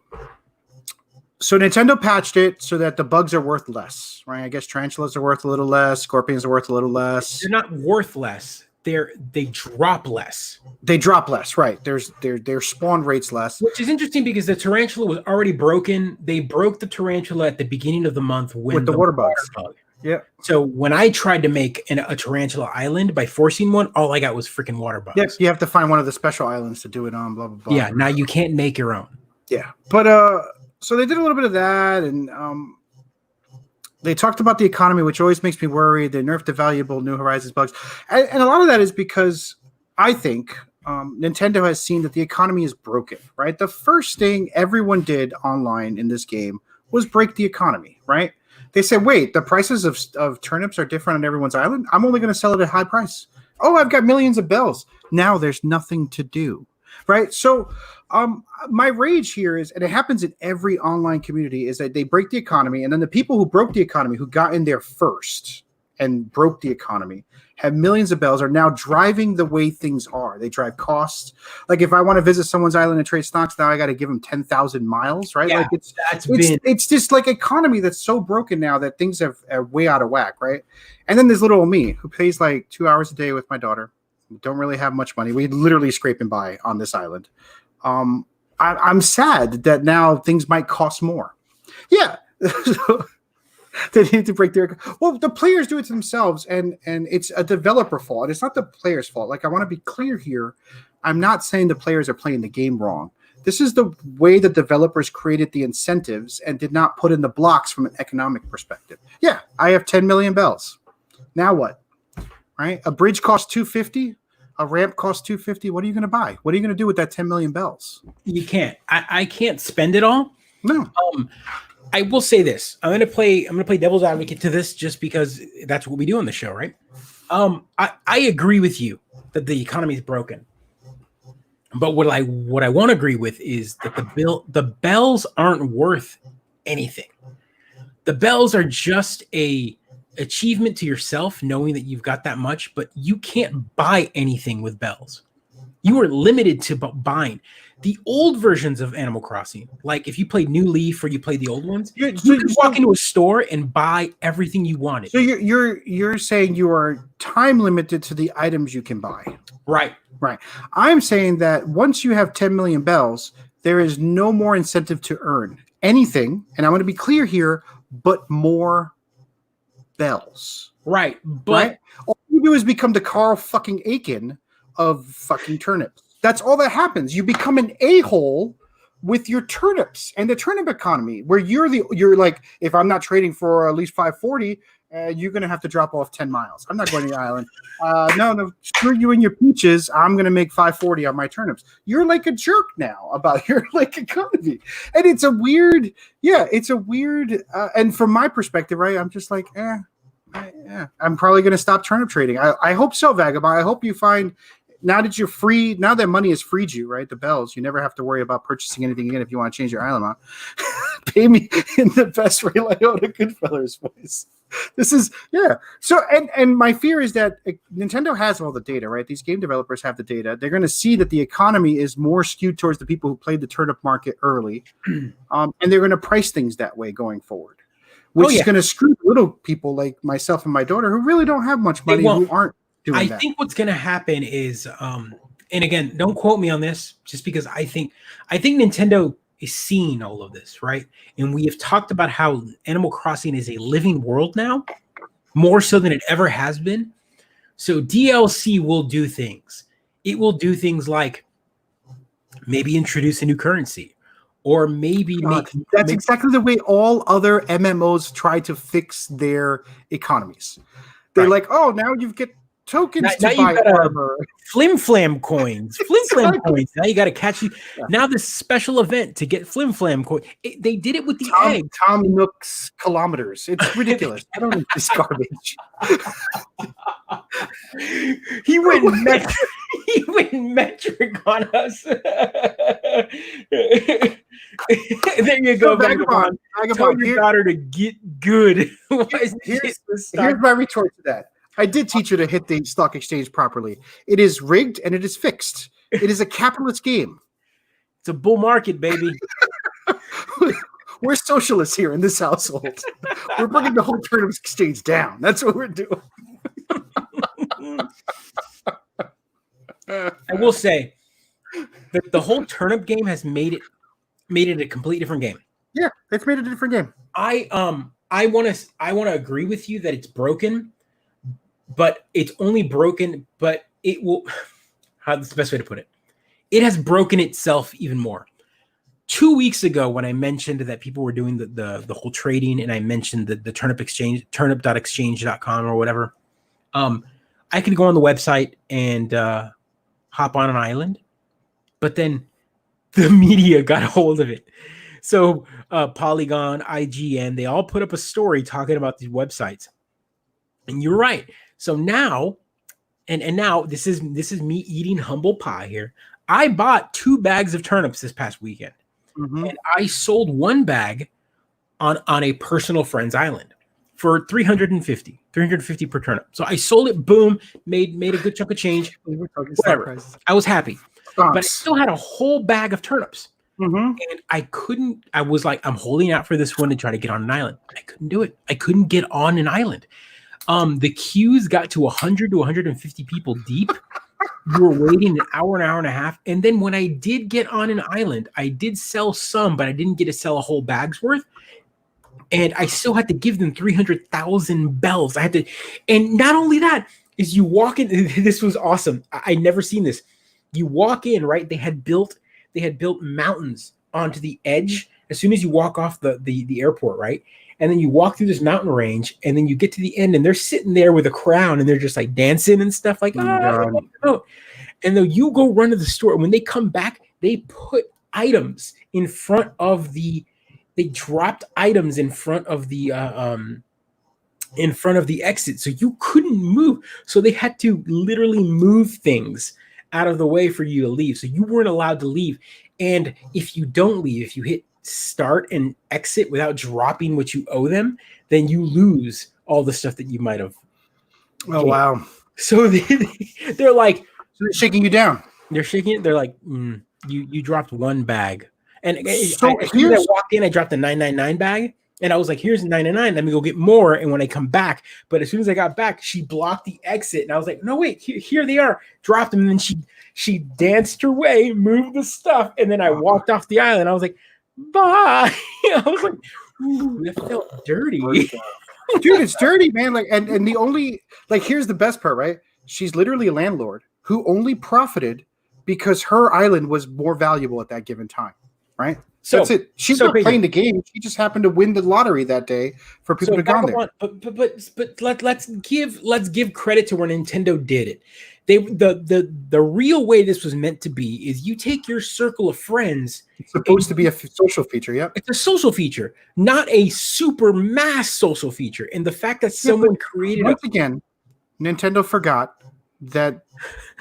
So Nintendo patched it so that the bugs are worth less, right? I guess tarantulas are worth a little less. Scorpions are worth a little less. They're not worth less. They drop less. They drop less, right? Their spawn rates less, which is interesting because the tarantula was already broken. They broke the tarantula at the beginning of the month with the water bugs. Yeah. So when I tried to make a tarantula island by forcing one, all I got was freaking water bugs. Yes, you have to find one of the special islands to do it on. Blah blah blah. Yeah. Now you can't make your own. Yeah, but so they did a little bit of that, and They talked about the economy, which always makes me worried. They nerfed the valuable New Horizons bugs. And a lot of that is because I think Nintendo has seen that the economy is broken, right? The first thing everyone did online in this game was break the economy, right? They said, wait, the prices of turnips are different on everyone's island? I'm only going to sell it at high price. Oh, I've got millions of bells. Now there's nothing to do, right? So my rage here is, and it happens in every online community, is that they break the economy, and then the people who broke the economy, who got in there first and broke the economy, have millions of bells, are now driving the way things are. They drive costs. Like if I want to visit someone's island and trade stocks, now I got to give them 10,000 miles, right? Yeah, like it's just like economy that's so broken now that things are way out of whack, right? And then there's little old me who pays like 2 hours a day with my daughter. We don't really have much money. We literally scrape and buy on this island. I'm sad that now things might cost more. Yeah. They need to break their. Well, the players do it to themselves, and it's a developer fault. It's not the players' fault. Like, I want to be clear here. I'm not saying the players are playing the game wrong. This is the way the developers created the incentives and did not put in the blocks from an economic perspective. Yeah, I have 10 million bells. Now what? Right? A bridge costs 250. A ramp costs 250. What are you going to buy? What are you going to do with that 10 million bells? You can't. I can't spend it all. No. I will say this. I'm gonna play devil's advocate to this just because that's what we do on the show, right? I agree with you that the economy is broken. But what I want to agree with is that the bells aren't worth anything. The bells are just a achievement to yourself, knowing that you've got that much, but you can't buy anything with bells. You are limited to buying. The old versions of Animal Crossing, like if you played New Leaf or you played the old ones, you could walk into a store and buy everything you wanted. So you're saying you are time limited to the items you can buy. Right. I'm saying that once you have 10 million bells, there is no more incentive to earn anything, and I want to be clear here, but more bells. Right. But all you do is become the Carl fucking Aiken of fucking turnips. That's all that happens. You become an a-hole with your turnips and the turnip economy, where you're like, if I'm not trading for at least 540, you're gonna have to drop off 10 miles. I'm not going to the island. No, screw you and your peaches. I'm gonna make 540 on my turnips. You're like a jerk now about your like economy, and it's a weird. And from my perspective, right, I'm just like, I'm probably gonna stop turnip trading. I hope so, Vagabond. I hope you find. Now that you're free, now that money has freed you, right? The bells, you never have to worry about purchasing anything again if you want to change your island. Pay me in the best Ray Liotta Goodfellas voice. This is, yeah. So, and my fear is that Nintendo has all the data, right? These game developers have the data. They're going to see that the economy is more skewed towards the people who played the turnip market early. And they're going to price things that way going forward, which is going to screw little people like myself and my daughter who really don't have much money, who aren't. I think what's going to happen is, and again, don't quote me on this, just because I think Nintendo is seeing all of this, right? And we have talked about how Animal Crossing is a living world now, more so than it ever has been. So DLC will do things. It will do things like maybe introduce a new currency, or maybe that's exactly the way all other MMOs try to fix their economies. They're like, oh, now you get tokens to buy armor. Flim Flam coins. Coins. Now you got to catch you. Yeah. Now this special event to get Flim Flam coins. They did it with the egg. Tom Nook's kilometers. It's ridiculous. I don't need this garbage. He went metric on us. There you go, Vagabond. Tell your daughter to get good. Here's my retort to that. I did teach her to hit the stock exchange properly. It is rigged and it is fixed. It is a capitalist game. It's a bull market, baby. We're socialists here in this household. We're bringing the whole turnip exchange down. That's what we're doing. I will say that the whole turnip game has made it a complete different game. Yeah, it's made it a different game. I want to agree with you that it's broken. But it's only broken, but it will, how's the best way to put it? It has broken itself even more. 2 weeks ago when I mentioned that people were doing the whole trading, and I mentioned the turnip exchange, turnip.exchange.com or whatever. I could go on the website and hop on an island, but then the media got a hold of it. So Polygon, IGN, they all put up a story talking about these websites. And you're right. So now, and now this is me eating humble pie here. I bought 2 bags of turnips this past weekend, and I sold 1 bag on a personal friend's island for $350 per turnip. So I sold it, boom, made a good chunk of change. Whatever. I was happy. But I still had a whole bag of turnips. And I was like, I'm holding out for this one to try to get on an island. I couldn't do it. I couldn't get on an island. The queues got to 100 to 150 people deep. You were waiting an hour and a half. And then when I did get on an island, I did sell some, but I didn't get to sell a whole bag's worth. And I still had to give them 300,000 bells. I had to, and not only that, is you walk in. This was awesome. I never seen this. You walk in, right? They had built mountains onto the edge as soon as you walk off the airport, right? And then you walk through this mountain range, and then you get to the end, and they're sitting there with a crown, and they're just like dancing and stuff like that. And then you go run to the store. And when they come back, they put items in front of they dropped items in front of the exit, so you couldn't move. So they had to literally move things out of the way for you to leave. So you weren't allowed to leave. And if you don't leave, if you hit start and exit without dropping what you owe them, then you lose all the stuff that you might have. Oh, wow. So they're like, so they're shaking you down. They're shaking it. They're like, you dropped 1 bag. And so I walked in, I dropped the 999 bag. And I was like, here's 99. Let me go get more. And when I come back, but as soon as I got back, she blocked the exit. And I was like, no, wait, here they are. Dropped them. And then she danced her way, moved the stuff. And then I walked off the island. I was like, bye. I was like, ooh, that felt dirty. Dude, it's dirty, man. Like, and the only, like, here's the best part, right? She's literally a landlord who only profited because her island was more valuable at that given time, right? So that's it. She's not playing the game. She just happened to win the lottery that day for people to go there. But let's give credit to where Nintendo did it. The real way this was meant to be is you take your circle of friends. It's supposed to be a social feature. Yeah, it's a social feature, not a super mass social feature. And the fact that someone created once again, Nintendo forgot that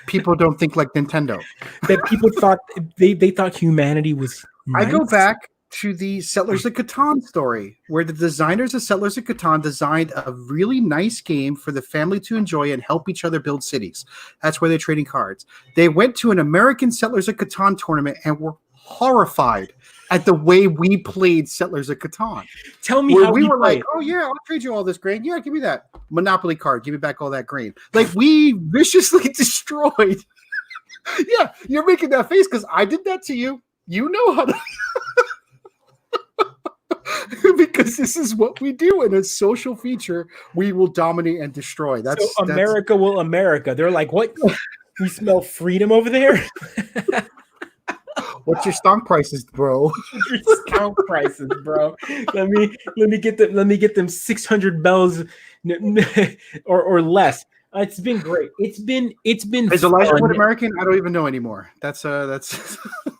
people don't think like Nintendo. That people thought they thought humanity was. Nice. I go back to the Settlers of Catan story, where the designers of Settlers of Catan designed a really nice game for the family to enjoy and help each other build cities. That's where they're trading cards. They went to an American Settlers of Catan tournament and were horrified at the way we played Settlers of Catan. Tell me how we were like, it. oh yeah, I'll trade you all this grain. Yeah, give me that Monopoly card. Give me back all that grain. Like, we viciously destroyed. Yeah, you're making that face because I did that to you. You know how to because this is what we do in a social feature. We will dominate and destroy. That's America will America. They're like, what? You smell freedom over there? What's your stock prices, bro? Your stock prices, bro. Let me get them 600 bells or less. It's been great. It's been. Is Elijah Wood American? I don't even know anymore. That's. I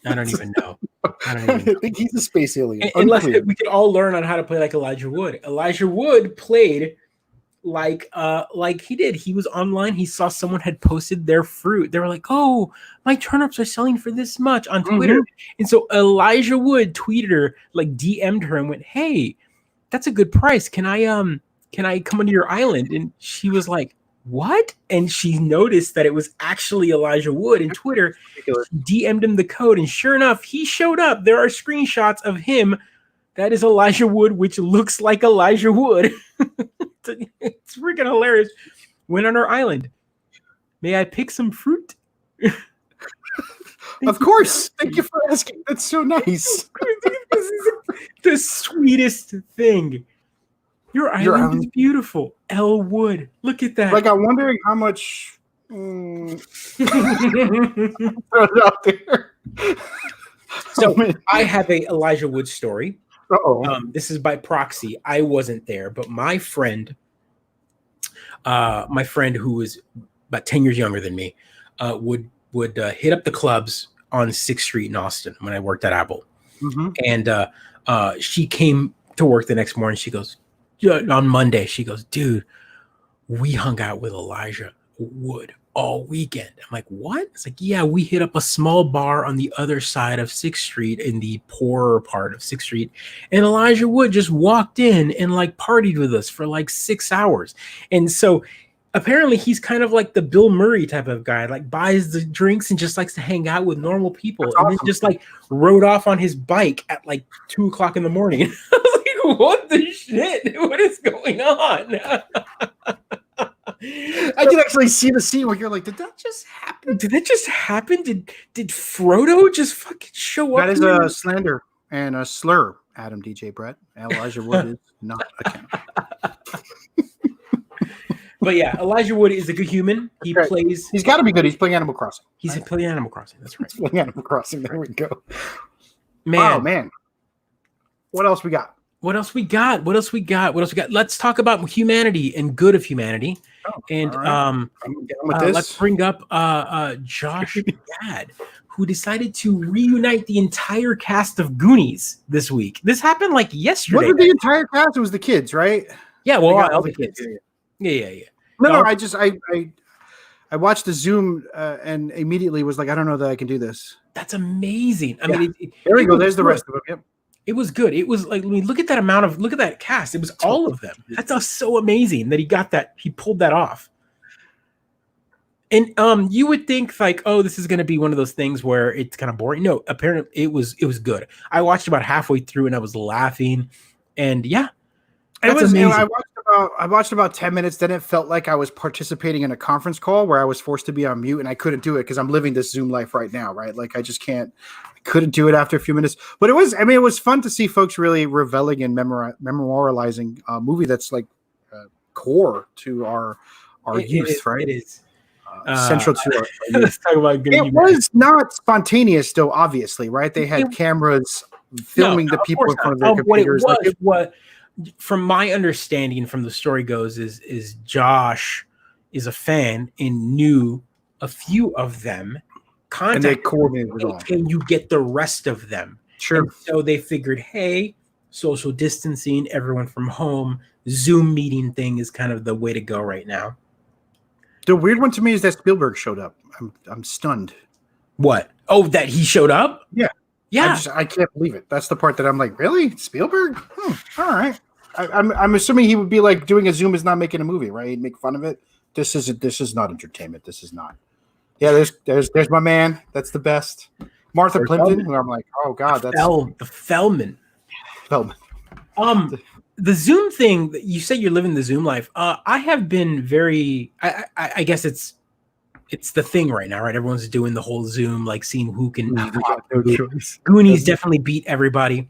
don't even know. I think he's a space alien. Unless we could all learn on how to play like Elijah Wood. Elijah Wood played like he did. He was online. He saw someone had posted their fruit. They were like, "Oh, my turnips are selling for this much" on Twitter. And so Elijah Wood tweeted her, like DM'd her, and went, "Hey, that's a good price. Can I come onto your island?" And she was like, what? And she noticed that it was actually Elijah Wood in Twitter. She DM'd him the code, and sure enough, he showed up. There are screenshots of him. That is Elijah Wood, which looks like Elijah Wood. It's freaking hilarious. Went on our island. May I pick some fruit? Of course. Thank you for asking. That's so nice. This is the sweetest thing. Your island is beautiful. L Wood. Look at that. Like, I'm wondering how much throw it out there. So I have a Elijah Wood story. Uh-oh. This is by proxy. I wasn't there, but my friend who was about 10 years younger than me, would hit up the clubs on 6th Street in Austin when I worked at Apple. Mm-hmm. And she came to work the next morning. She goes, on Monday, she goes, dude, we hung out with Elijah Wood all weekend. I'm like, what? It's like, yeah, we hit up a small bar on the other side of 6th Street in the poorer part of 6th Street. And Elijah Wood just walked in and like partied with us for like 6 hours. And so apparently he's kind of like the Bill Murray type of guy, like buys the drinks and just likes to hang out with normal people. That's and awesome. Then just like rode off on his bike at like 2:00 in the morning. I was like, what the shit? What is going on? I can actually see the scene where you're like, did that just happen? Did that just happen? Did Frodo just fucking show up? That is a slander and a slur, Adam DJ Brett. Elijah Wood is not a canon. But yeah, Elijah Wood is a good human. He plays. He's got to be good. He's playing Animal Crossing. He's playing Animal Crossing. That's right. He's playing Animal Crossing. There we go. Man. Oh man. What else we got? Let's talk about humanity and good of humanity. Oh, and right. let's bring up Josh Gad, who decided to reunite the entire cast of Goonies this week. This happened like yesterday. Wasn't the entire cast? It was the kids, right? Yeah, well, all the kids. Yeah. No, I watched the Zoom and immediately was like, I don't know that I can do this. That's amazing. I mean, there we go. There's the rest of them. Yep. It was good. It was like, I mean, look at that cast. It was all of them. That's so amazing that he pulled that off. And you would think like, oh, this is going to be one of those things where it's kind of boring. No, apparently it was good. I watched about halfway through and I was laughing, and yeah, it was amazing. I watched about 10 minutes. Then it felt like I was participating in a conference call where I was forced to be on mute, and I couldn't do it because I'm living this Zoom life right now, right? Like I just can't. I couldn't do it after a few minutes. But it was fun to see folks really reveling and memorializing a movie that's like core to our youth, right? It is. Central to our youth. Let's talk about good. It was not spontaneous, though. Obviously, right? They had cameras filming the people in front of their computers. What from my understanding from the story goes is Josh is a fan and knew a few of them. And they coordinated it all. Can you get the rest of them? Sure. And so they figured, hey, social distancing, everyone from home, Zoom meeting thing is kind of the way to go right now. The weird one to me is that Spielberg showed up. I'm stunned. What? Oh, that he showed up? Yeah. I can't believe it. That's the part that I'm like, really? Spielberg? All right. I'm assuming he would be like doing a Zoom is not making a movie, right? He'd make fun of it. This is not entertainment. This is not. Yeah, there's my man. That's the best. Martha Plimpton, who I'm like, oh God, that's the Feldman. The Zoom thing, you say you're living the Zoom life. I have been very I guess it's the thing right now, right? Everyone's doing the whole Zoom, like seeing who can Goonies definitely beat everybody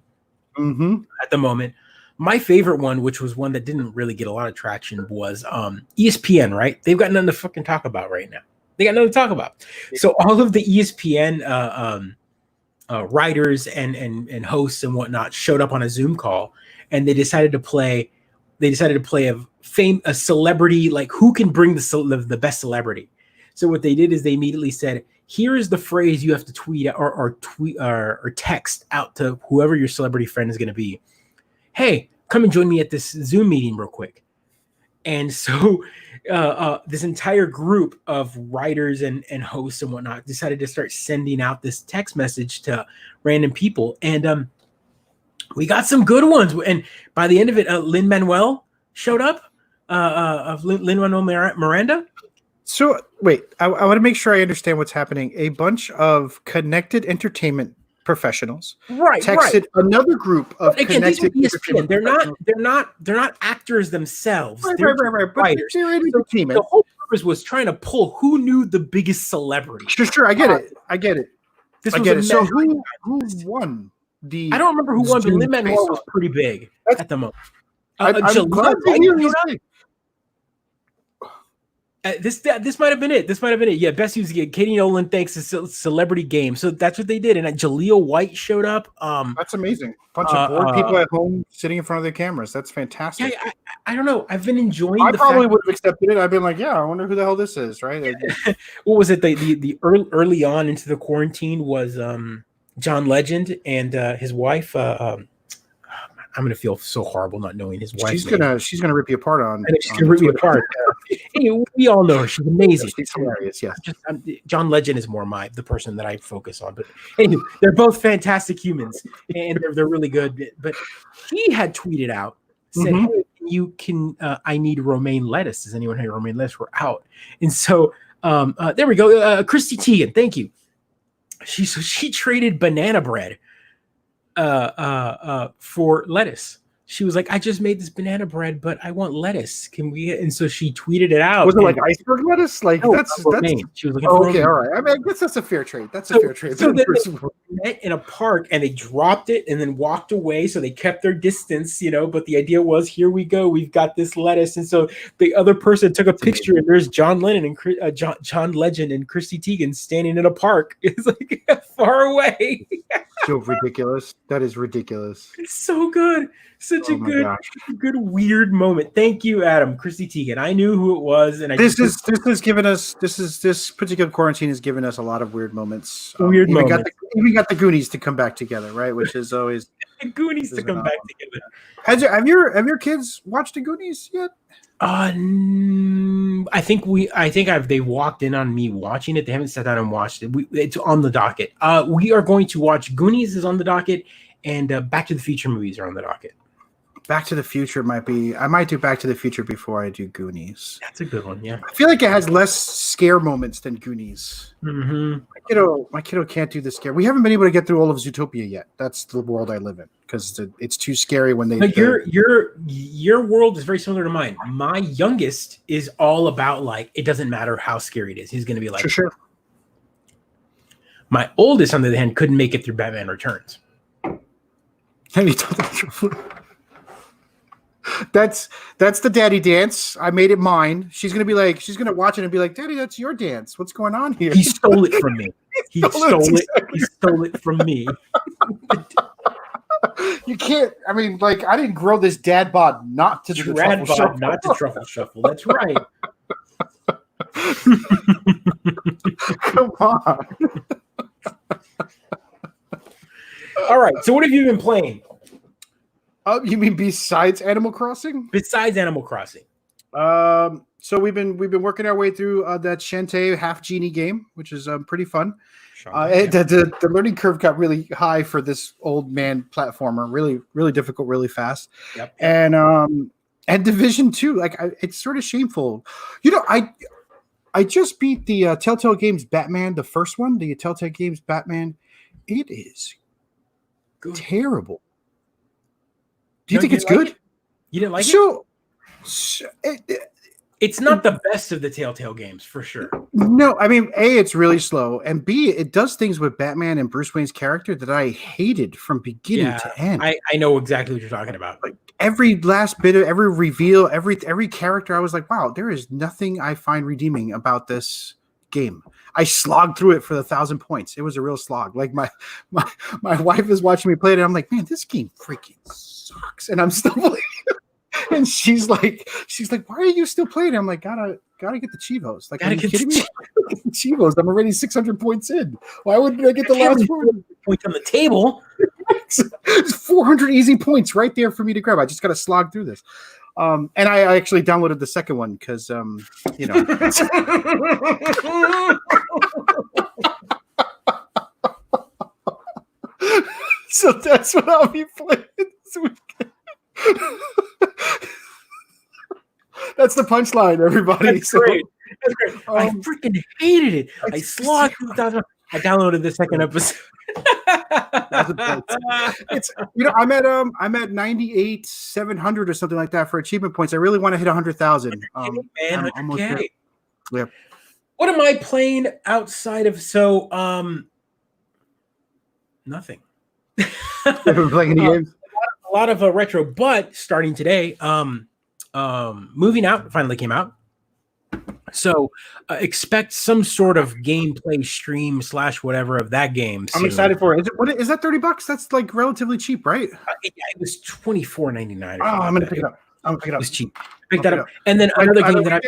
at the moment. My favorite one, which was one that didn't really get a lot of traction, was ESPN, right? They've got nothing to fucking talk about right now. They got nothing to talk about. So all of the ESPN writers and hosts and whatnot showed up on a Zoom call, and they decided to play a celebrity, like who can bring the best celebrity. So what they did is they immediately said, here is the phrase you have to tweet or text out to whoever your celebrity friend is going to be. Hey, come and join me at this Zoom meeting real quick. And so this entire group of writers and hosts and whatnot decided to start sending out this text message to random people. And we got some good ones. And by the end of it, Lin-Manuel showed up, of Lin-Manuel Miranda. So wait, I want to make sure I understand what's happening. A bunch of connected entertainment professionals texted another group of connected ESPN. They're not actors themselves. Right. Writers. They're entertainment. The whole purpose was trying to pull who knew the biggest celebrity. Sure. I get it. So who won? I don't remember who won, but Lin-Manuel was pretty big at the moment. I'm glad to hear he's big. This might have been it. This might have been it. Yeah, best use again. Katie Nolan thanks to Celebrity Game. So that's what they did. And Jaleel White showed up. That's amazing. Bunch of bored people at home sitting in front of their cameras. That's fantastic. Yeah, I don't know. I've been enjoying. I probably would have accepted it. I've been like, yeah, I wonder who the hell this is, right? What was it? The early on into the quarantine was John Legend and his wife. I'm gonna feel so horrible not knowing his wife. She's gonna rip you apart on. She's gonna rip you apart. Hey, we all know her. She's amazing. She's hilarious. Yes. John Legend is more the person that I focus on. But anyway, they're both fantastic humans, and they're really good. But he had tweeted out, said, "Hey, I need romaine lettuce. Does anyone have romaine lettuce? We're out." And so there we go. Christy Teigen, thank you. She traded banana bread for lettuce. She was like, I just made this banana bread, but I want lettuce. Can we? And so she tweeted it out. Was it like iceberg lettuce? Like that's she was looking for okay, all right. I mean, I guess that's a fair trade. That's a fair trade. So they met in a park and they dropped it and then walked away. So they kept their distance, but the idea was, here we go. We've got this lettuce. And so the other person took a picture and there's John Legend and Christy Teigen standing in a park. It's like far away. So ridiculous. That is ridiculous. It's so good. Such a good weird moment. Thank you, Adam. Christy Teigen. I knew who it was, and this particular quarantine has given us a lot of weird moments. Weird moments. We got the Goonies to come back together, right? Which is always the Goonies to come back together. Have your kids watched the Goonies yet? I think they walked in on me watching it. They haven't sat down and watched it. It's on the docket. We are going to watch Goonies is on the docket, and Back to the Future movies are on the docket. Back to the Future I might do Back to the Future before I do Goonies. That's a good one, yeah. I feel like it has less scare moments than Goonies. Mm-hmm. My kiddo can't do the scare. We haven't been able to get through all of Zootopia yet. That's the world I live in because it's too scary when they. But your world is very similar to mine. My youngest is all about like it doesn't matter how scary it is. He's going to be like sure. My oldest, on the other hand, couldn't make it through Batman Returns. That's the daddy dance. I made it mine. She's gonna watch it and be like, Daddy, that's your dance. What's going on here? He stole it from me. He stole it from me. You can't. I mean, like, I didn't grow this dad bod not to do the truffle shuffle. Not to truffle shuffle. That's right. Come on. All right. So, what have you been playing? You mean besides Animal Crossing? Besides Animal Crossing. So we've been working our way through that Shantae half genie game, which is pretty fun. The learning curve got really high for this old man platformer. Really, really difficult, really fast. Yep. And Division 2, like it's sort of shameful. I just beat the Telltale Games Batman, the first one, the Telltale Games Batman. It is terrible. Do you think it's good? You didn't like it? It's not the best of the Telltale games, for sure. No, I mean, A, it's really slow, and B, it does things with Batman and Bruce Wayne's character that I hated from beginning to end. I know exactly what you're talking about. Like every last bit of every reveal, every character, I was like, wow, there is nothing I find redeeming about this game. I slogged through it for 1,000 points. It was a real slog. Like my wife is watching me play it, and I'm like, man, this game freaking sucks, and I'm still playing. And she's like, why are you still playing? I'm like, gotta get the Chivos. Like, are you kidding me? The Chivos. I'm already 600 points in. Why wouldn't I get the last point on the table? It's 400 easy points right there for me to grab. I just gotta slog through this. And I actually downloaded the second one because so that's what I'll be playing this weekend. That's the punchline, everybody. That's great. That's great. I freaking hated it. I slogged through the I downloaded the second episode. It's I'm at 98,700 or something like that for achievement points. I really want to hit 100,000. Man, almost there. Yeah. What am I playing outside of nothing? Ever playing any games? A lot of retro, but starting today, Moving Out finally came out. So expect some sort of gameplay stream / whatever of that game. I'm soon. excited for it. Is that $30? That's like relatively cheap, right? It was $24.99. Oh, I'm gonna pick it up. It was cheap. Pick that up. And then another game that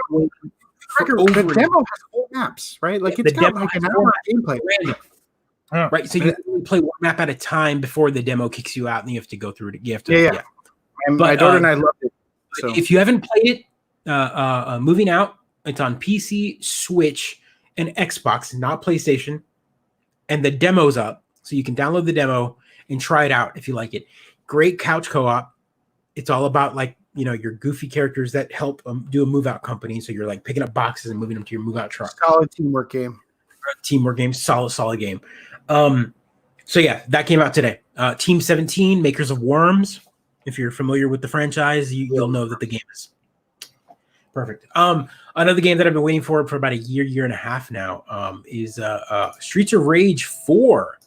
the demo has full maps, right? Like it's got like an hour of gameplay. Right, so you only play one map at a time before the demo kicks you out, and you have to go through it. You have to, yeah. And my daughter and I loved it. So. If you haven't played it, moving out, it's on PC, Switch, and Xbox, not PlayStation. And the demo's up, so you can download the demo and try it out if you like it. Great couch co-op. It's all about like your goofy characters that help do a move out company. So you're like picking up boxes and moving them to your move out truck. Solid teamwork game. Solid game. So yeah, that came out today. Team 17, makers of Worms. If you're familiar with the franchise, you'll know that the game is perfect. Another game that I've been waiting for about a year and a half now is Streets of Rage 4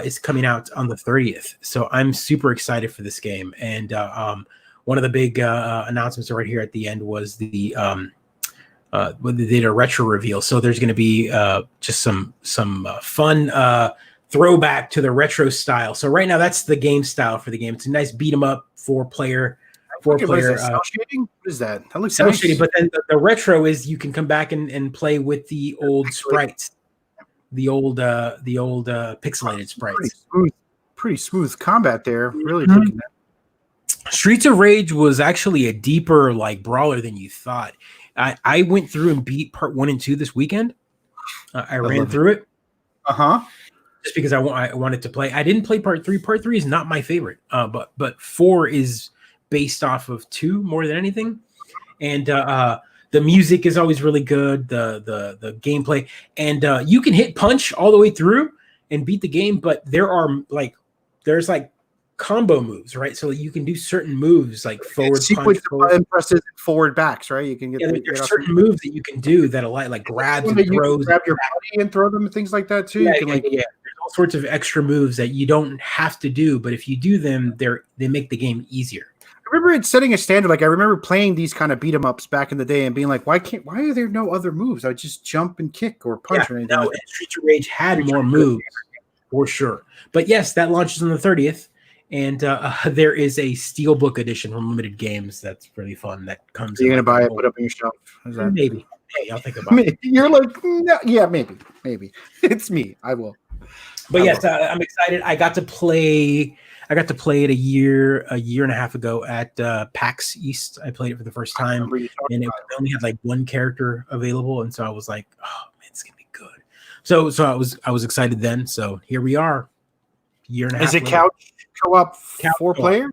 is coming out on the 30th. So I'm super excited for this game. And one of the big announcements right here at the end was the when they did a retro reveal. So there's going to be just some fun throwback to the retro style. So right now that's the game style for the game. It's a nice beat 'em up four player. Cell shading? What is that? That looks cell shading, but then the retro is you can come back and play with the old sprites, the old pixelated sprites. Pretty smooth combat there. Really thinking that. Streets of Rage was actually a deeper like brawler than you thought. I went through and beat part 1 and 2 this weekend. I ran through it. Just because I wanted to play. I didn't play part 3. Part 3 is not my favorite. But 4 is based off of 2 more than anything. And the music is always really good. The gameplay. And you can hit punch all the way through and beat the game, but there's combo moves, right? So you can do certain moves like forward punch, button presses, forward backs, right? You can get there's certain moves that you can do that like grabs and throws, grab your body and throw them and things like that too. There's all sorts of extra moves that you don't have to do, but if you do them, they make the game easier. I remember it setting a standard. Like I remember playing these kind of beat 'em ups back in the day and being like, why are there no other moves? I would just jump and kick or punch or anything. No, Streets of Rage had more moves for sure. But yes, that launches on the 30th. And there is a Steelbook edition from Limited Games that's really fun. That comes. You're gonna buy it, put it up on your shelf. Maybe. Hey, I'll think about it. You're like, no, yeah, maybe. It's me. I will. But yes, I'm excited. I got to play it a year and a half ago at PAX East. I played it for the first time, and it only had like one character available, and so I was like, oh man, it's gonna be good. So I was excited then. So here we are, year and a half. Is it couch co-op 4-player?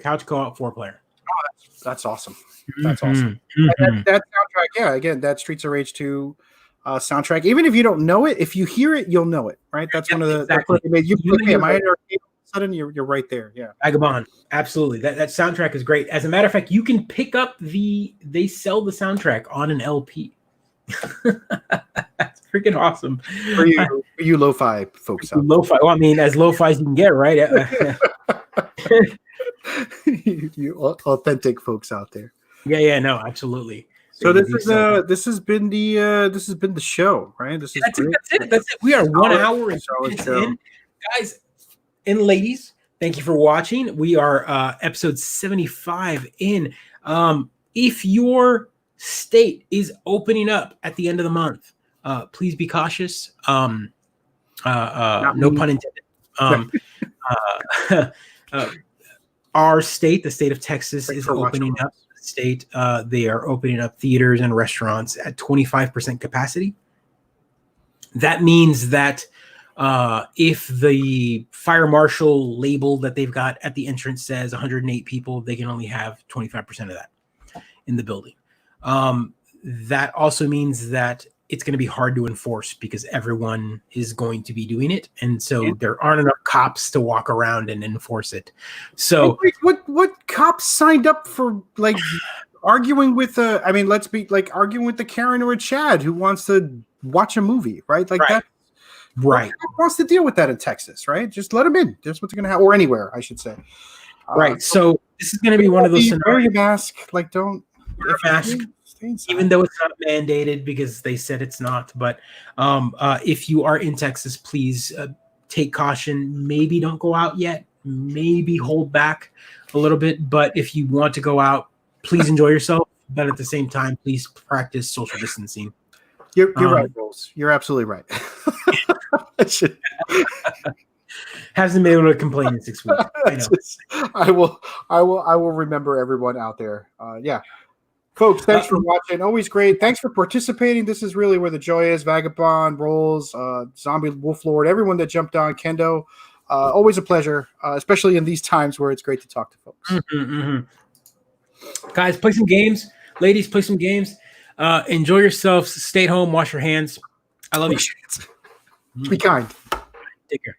Couch co-op 4-player. Oh, that's awesome. That's awesome. That soundtrack, yeah. Again, that Streets of Rage 2 soundtrack. Even if you don't know it, if you hear it, you'll know it, right? That's one of the. Exactly. Sudden you're right there. Yeah. Vagabond. Absolutely. That soundtrack is great. As a matter of fact, you can pick up they sell the soundtrack on an LP. That's freaking awesome. For you lo-fi folks out there. Lo-fi. Well, I mean, as lo-fi as you can get, right? You authentic folks out there. Yeah, no, absolutely. So this has been the show, right? That's it. We are 1 hour and 2 minutes in. Guys and ladies, thank you for watching. We are episode 75 in. If your state is opening up at the end of the month, please be cautious. No pun intended. Our state, the state of Texas, is opening up. They are opening up theaters and restaurants at 25% capacity. That means that if the fire marshal label that they've got at the entrance says 108 people, they can only have 25% of that in the building. That also means that it's going to be hard to enforce because everyone is going to be doing it. And so there aren't enough cops to walk around and enforce it. So what cops signed up for like arguing with let's be like arguing with the Karen or a Chad who wants to watch a movie, right? Like that. Right. Who wants to deal with that in Texas, right? Just let them in. That's what's going to happen. Or anywhere, I should say. Right. So this is going to be one of those scenarios. Wear your mask. Like, don't. Wear a mask. Stay inside. Even though it's not mandated because they said it's not. But if you are in Texas, please take caution. Maybe don't go out yet. Maybe hold back a little bit. But if you want to go out, please enjoy yourself. But at the same time, please practice social distancing. You're right, Rose. You're absolutely right. Hasn't been able to complain in 6 weeks. I know. I will remember everyone out there. Yeah. Folks, thanks for watching. Always great. Thanks for participating. This is really where the joy is. Vagabond, Rolls, Zombie Wolf Lord, everyone that jumped on, Kendo. Always a pleasure, especially in these times where it's great to talk to folks. Guys, play some games. Ladies, play some games. Enjoy yourselves. Stay at home. Wash your hands. I love you. Be kind. Take care.